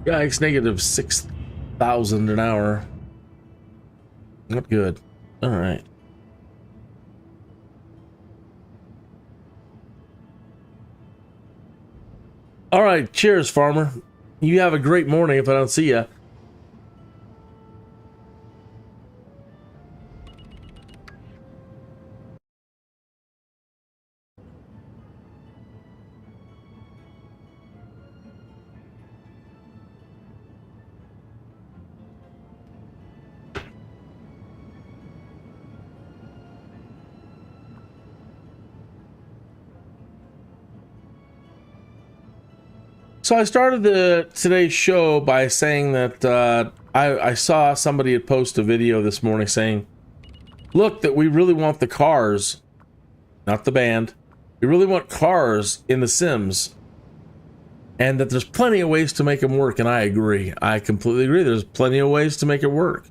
Yikes, negative 6,000 an hour. Not good. All right. All right, cheers, farmer. You have a great morning if I don't see you. So I started today's show by saying that I saw somebody had posted a video this morning saying, look, that we really want the cars, not the band. We really want cars in the Sims. And that there's plenty of ways to make them work, and I agree. I completely agree. There's plenty of ways to make it work.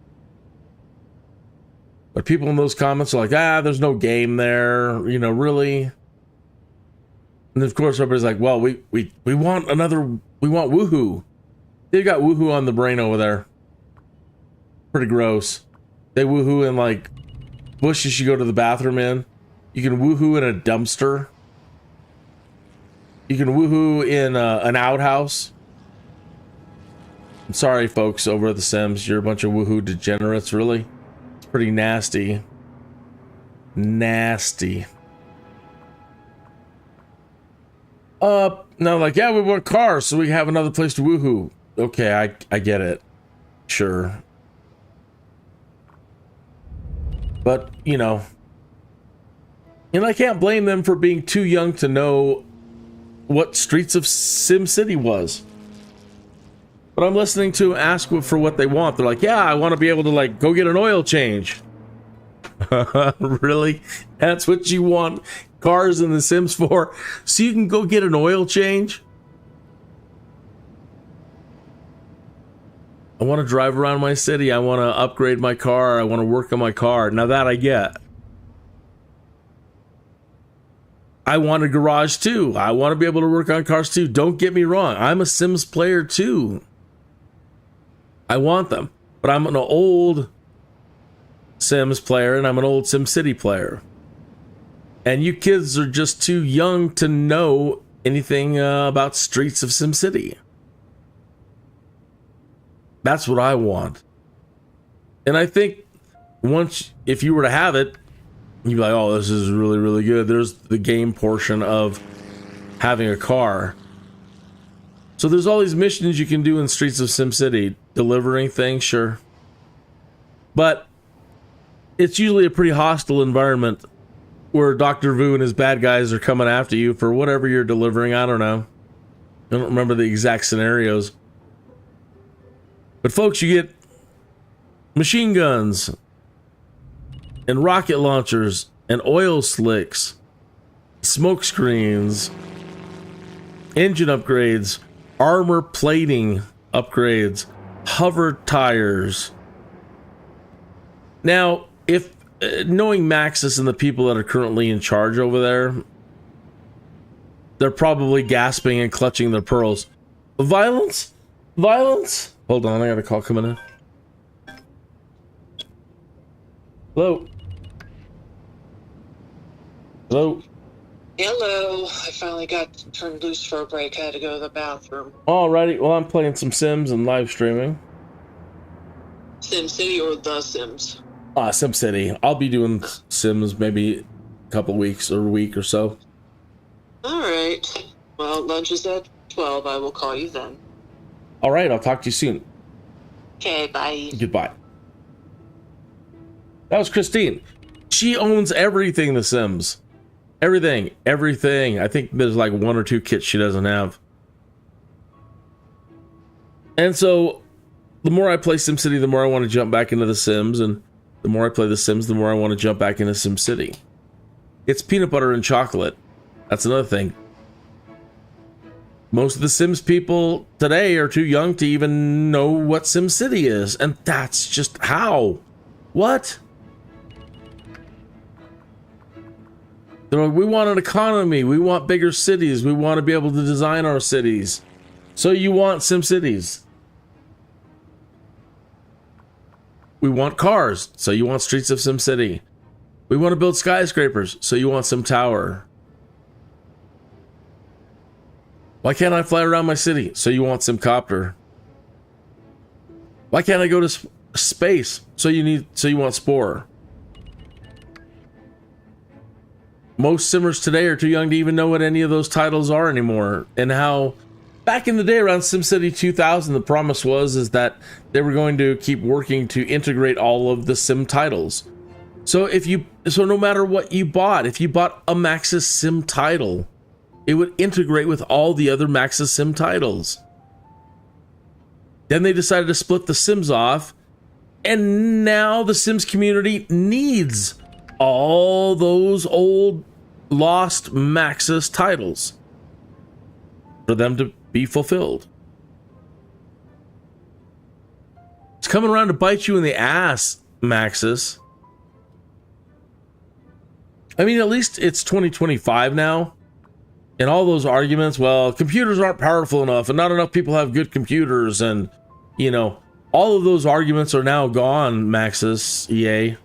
But people in those comments are like, there's no game there, you know, really. And of course, everybody's like, well, we want woohoo. They got woohoo on the brain over there. Pretty gross. They woohoo in like bushes you go to the bathroom in. You can woohoo in a dumpster. You can woohoo in an outhouse. I'm sorry, folks, over at the Sims. You're a bunch of woohoo degenerates, really. It's pretty nasty. Nasty. Now, like, yeah, we want cars so we have another place to woohoo. Okay, I get it. Sure. But, you know. And I can't blame them for being too young to know what Streets of SimCity was. But I'm listening to ask for what they want. They're like, yeah, I want to be able to, like, go get an oil change. Really? That's what you want cars in the Sims for? So you can go get an oil change? I want to drive around my city. I want to upgrade my car. I want to work on my car. Now that I get. I want a garage too. I want to be able to work on cars too. Don't get me wrong. I'm a Sims player too. I want them. But I'm an old Sims player and I'm an old SimCity player. And you kids are just too young to know anything about streets of SimCity. That's what I want. And I think once, if you were to have it, you'd be like, oh, this is really, really good. There's the game portion of having a car. So there's all these missions you can do in Streets of SimCity. Delivering things, sure. But it's usually a pretty hostile environment where Dr. Vu and his bad guys are coming after you for whatever you're delivering. I don't know. I don't remember the exact scenarios. But folks, you get machine guns and rocket launchers and oil slicks, smoke screens, engine upgrades, armor plating upgrades, hover tires. Now, if knowing Maxis and the people that are currently in charge over there, they're probably gasping and clutching their pearls. Violence? Violence? Hold on, I got a call coming in. Hello? Hello? Hello. I finally got turned loose for a break. I had to go to the bathroom. Alrighty, well, I'm playing some Sims and live streaming. SimCity or The Sims? SimCity. I'll be doing Sims maybe a couple weeks or a week or so. Alright. Well, lunch is at 12. I will call you then. Alright, I'll talk to you soon. Okay, bye. Goodbye. That was Christine. She owns everything The Sims. Everything. Everything. I think there's like 1 or 2 kits she doesn't have. And so, the more I play SimCity, the more I want to jump back into The Sims, and the more I play The Sims, the more I want to jump back into SimCity. It's peanut butter and chocolate. That's another thing. Most of the Sims people today are too young to even know what SimCity is, and that's just how. What? They're like, we want an economy, we want bigger cities, we want to be able to design our cities. So you want SimCities. We want cars, so you want Streets of SimCity. We want to build skyscrapers, so you want SimTower. Why can't I fly around my city? So you want SimCopter. Why can't I go to space? So you want Spore. Most Simmers today are too young to even know what any of those titles are anymore, and how back in the day around SimCity 2000, the promise is that they were going to keep working to integrate all of the Sim titles. So no matter what you bought, if you bought a Maxis Sim title, it would integrate with all the other Maxis Sim titles. Then they decided to split the Sims off, and now the Sims community needs all those old lost Maxis titles for them to be fulfilled. It's coming around to bite you in the ass, Maxis. I mean, at least it's 2025 now. And all those arguments, well, computers aren't powerful enough and not enough people have good computers, and, you know, all of those arguments are now gone, Maxis, EA.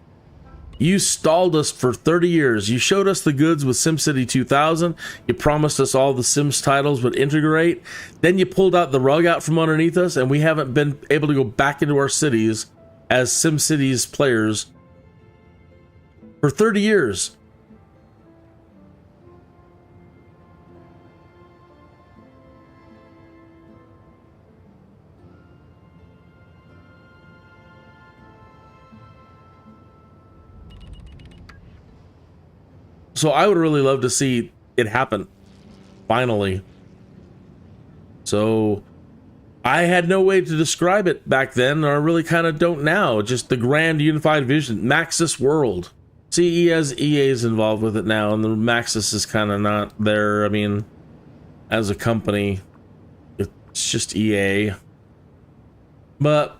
You stalled us for 30 years. You showed us the goods with SimCity 2000. You promised us all the Sims titles would integrate. Then you pulled out the rug out from underneath us, and we haven't been able to go back into our cities as SimCity's players for 30 years. So I would really love to see it happen, finally. So I had no way to describe it back then, or I really kind of don't now. Just the grand unified vision, Maxis World. See, EA's involved with it now, and the Maxis is kind of not there. I mean, as a company, it's just EA. But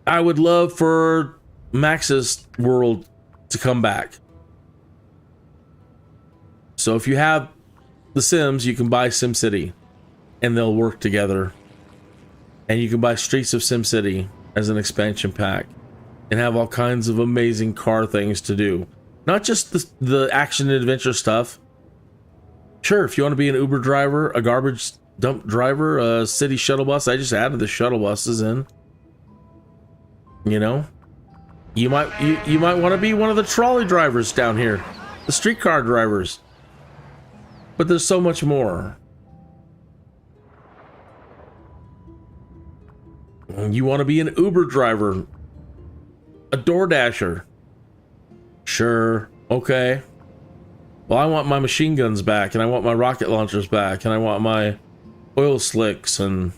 I would love for Max's world to come back. So if you have The Sims, you can buy SimCity and they'll work together. And you can buy Streets of SimCity as an expansion pack and have all kinds of amazing car things to do. Not just the action and adventure stuff. Sure, if you want to be an Uber driver, a garbage dump driver, a city shuttle bus, I just added the shuttle buses in. You know, you might want to be one of the trolley drivers down here, the streetcar drivers. But there's so much more. You want to be an Uber driver, a DoorDasher. Sure, okay. Well, I want my machine guns back, and I want my rocket launchers back, and I want my oil slicks, and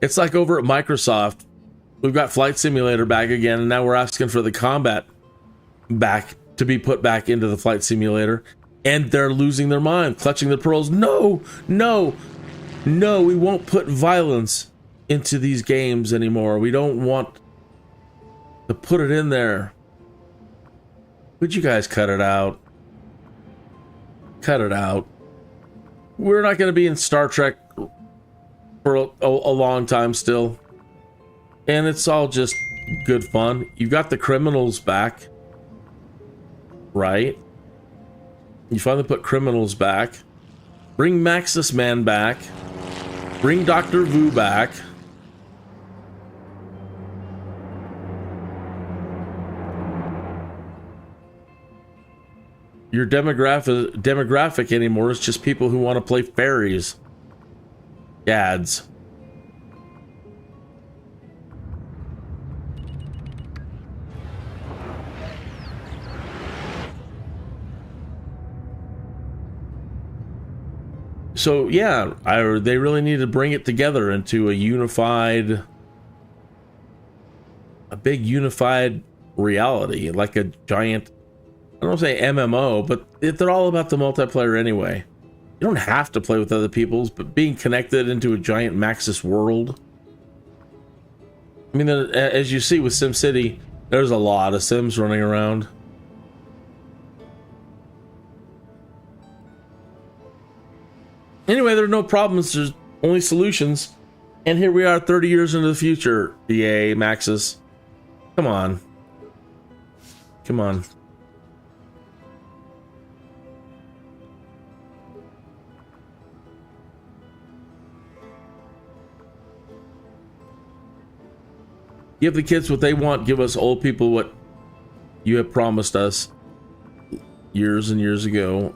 it's like over at Microsoft, we've got Flight Simulator back again, and now we're asking for the combat back to be put back into the Flight Simulator, and they're losing their mind, clutching their pearls. No, no, no, we won't put violence into these games anymore. We don't want to put it in there. Would you guys cut it out? Cut it out. We're not going to be in Star Trek for a long time still. And it's all just good fun. You got the criminals back. Right? You finally put criminals back. Bring Maxis Man back. Bring Dr. Vu back. Your demographic anymore is just people who want to play fairies. Gads. So yeah, they really need to bring it together into a big unified reality, like a giant, I don't want to say MMO, but they're all about the multiplayer anyway. You don't have to play with other people's, but being connected into a giant Maxis world. I mean, as you see with SimCity, there's a lot of Sims running around. Anyway, there are no problems, there's only solutions. And here we are 30 years into the future. Yay, Maxis. Come on. Come on. Give the kids what they want, give us old people what you have promised us years and years ago.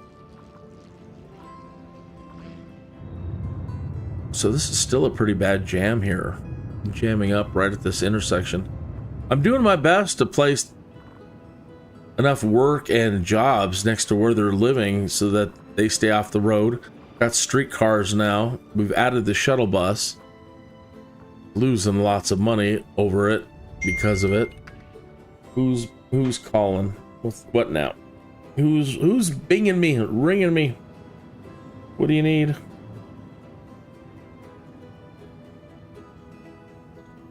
So this is still a pretty bad jam here. I'm jamming up right at this intersection. I'm doing my best to place enough work and jobs next to where they're living so that they stay off the road. Got streetcars now. We've added the shuttle bus. Losing lots of money over it because of it. Who's calling? What now? Who's binging me, ringing me? What do you need?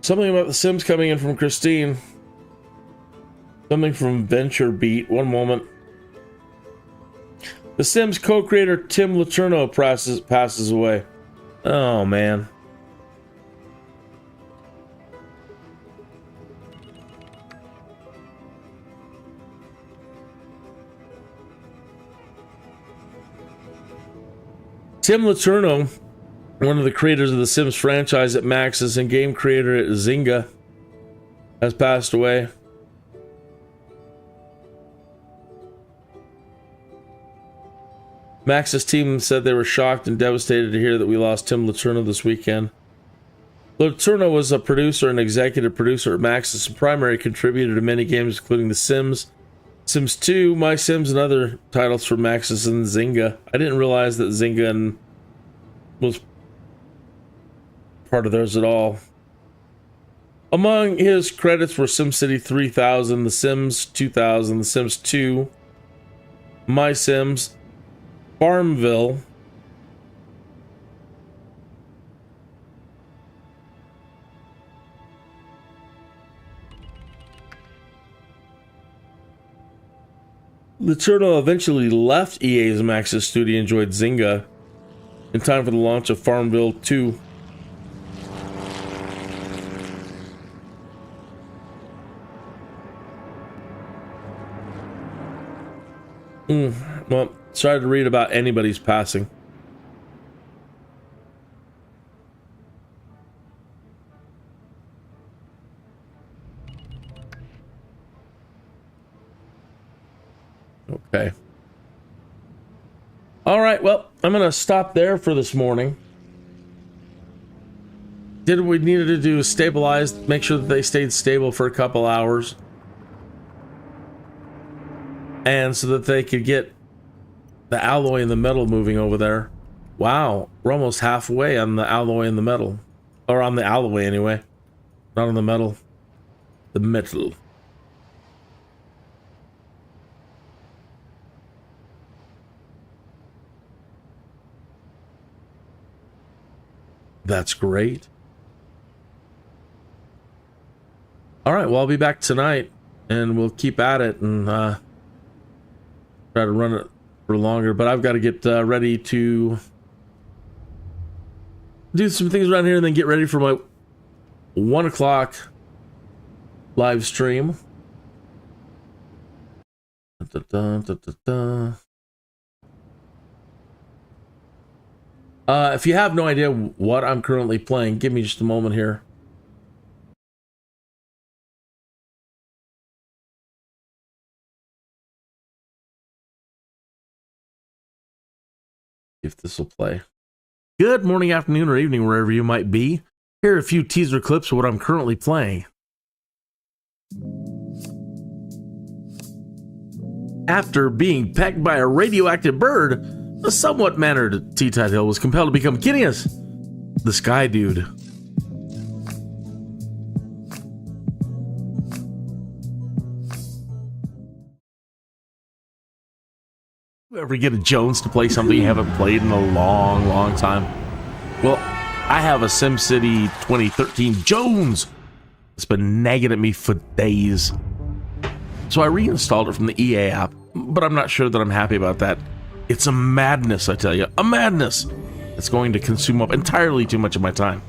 Something about the Sims coming in from Christine. Something from Venture Beat. One moment. The Sims co-creator Tim Letourneau passes away. Oh man. Tim Letourneau, one of the creators of the Sims franchise at Maxis and game creator at Zynga, has passed away. Maxis team said they were shocked and devastated to hear that we lost Tim Letourneau this weekend. Letourneau was a producer and executive producer at Maxis and primary contributor to many games including The Sims, Sims 2, My Sims, and other titles from Maxis and Zynga. I didn't realize that Zynga was part of theirs at all. Among his credits were SimCity 3000, The Sims 2000, The Sims 2, My Sims, Farmville, The Turtle eventually left EA's Maxis studio and joined Zynga in time for the launch of Farmville 2. Well, sorry to read about anybody's passing. Okay. All right, well, I'm going to stop there for this morning. Did what we needed to do, stabilize, make sure that they stayed stable for a couple hours. And so that they could get the alloy and the metal moving over there. Wow, we're almost halfway on the alloy and the metal. Or on the alloy anyway. Not on the metal. The metal. That's great. All right, well, I'll be back tonight, and we'll keep at it and try to run it for longer. But I've got to get ready to do some things around here and then get ready for my 1 o'clock live stream. If you have no idea what I'm currently playing, give me just a moment here. If this will play. Good morning, afternoon, or evening, wherever you might be. Here are a few teaser clips of what I'm currently playing. After being pecked by a radioactive bird, a somewhat mannered T-Tide Hill was compelled to become Kineas, the Sky Dude. You ever get a Jones to play something you haven't played in a long, long time? Well, I have a SimCity 2013 Jones. It's been nagging at me for days. So I reinstalled it from the EA app, but I'm not sure that I'm happy about that. It's a madness, I tell you, a madness. It's going to consume up entirely too much of my time.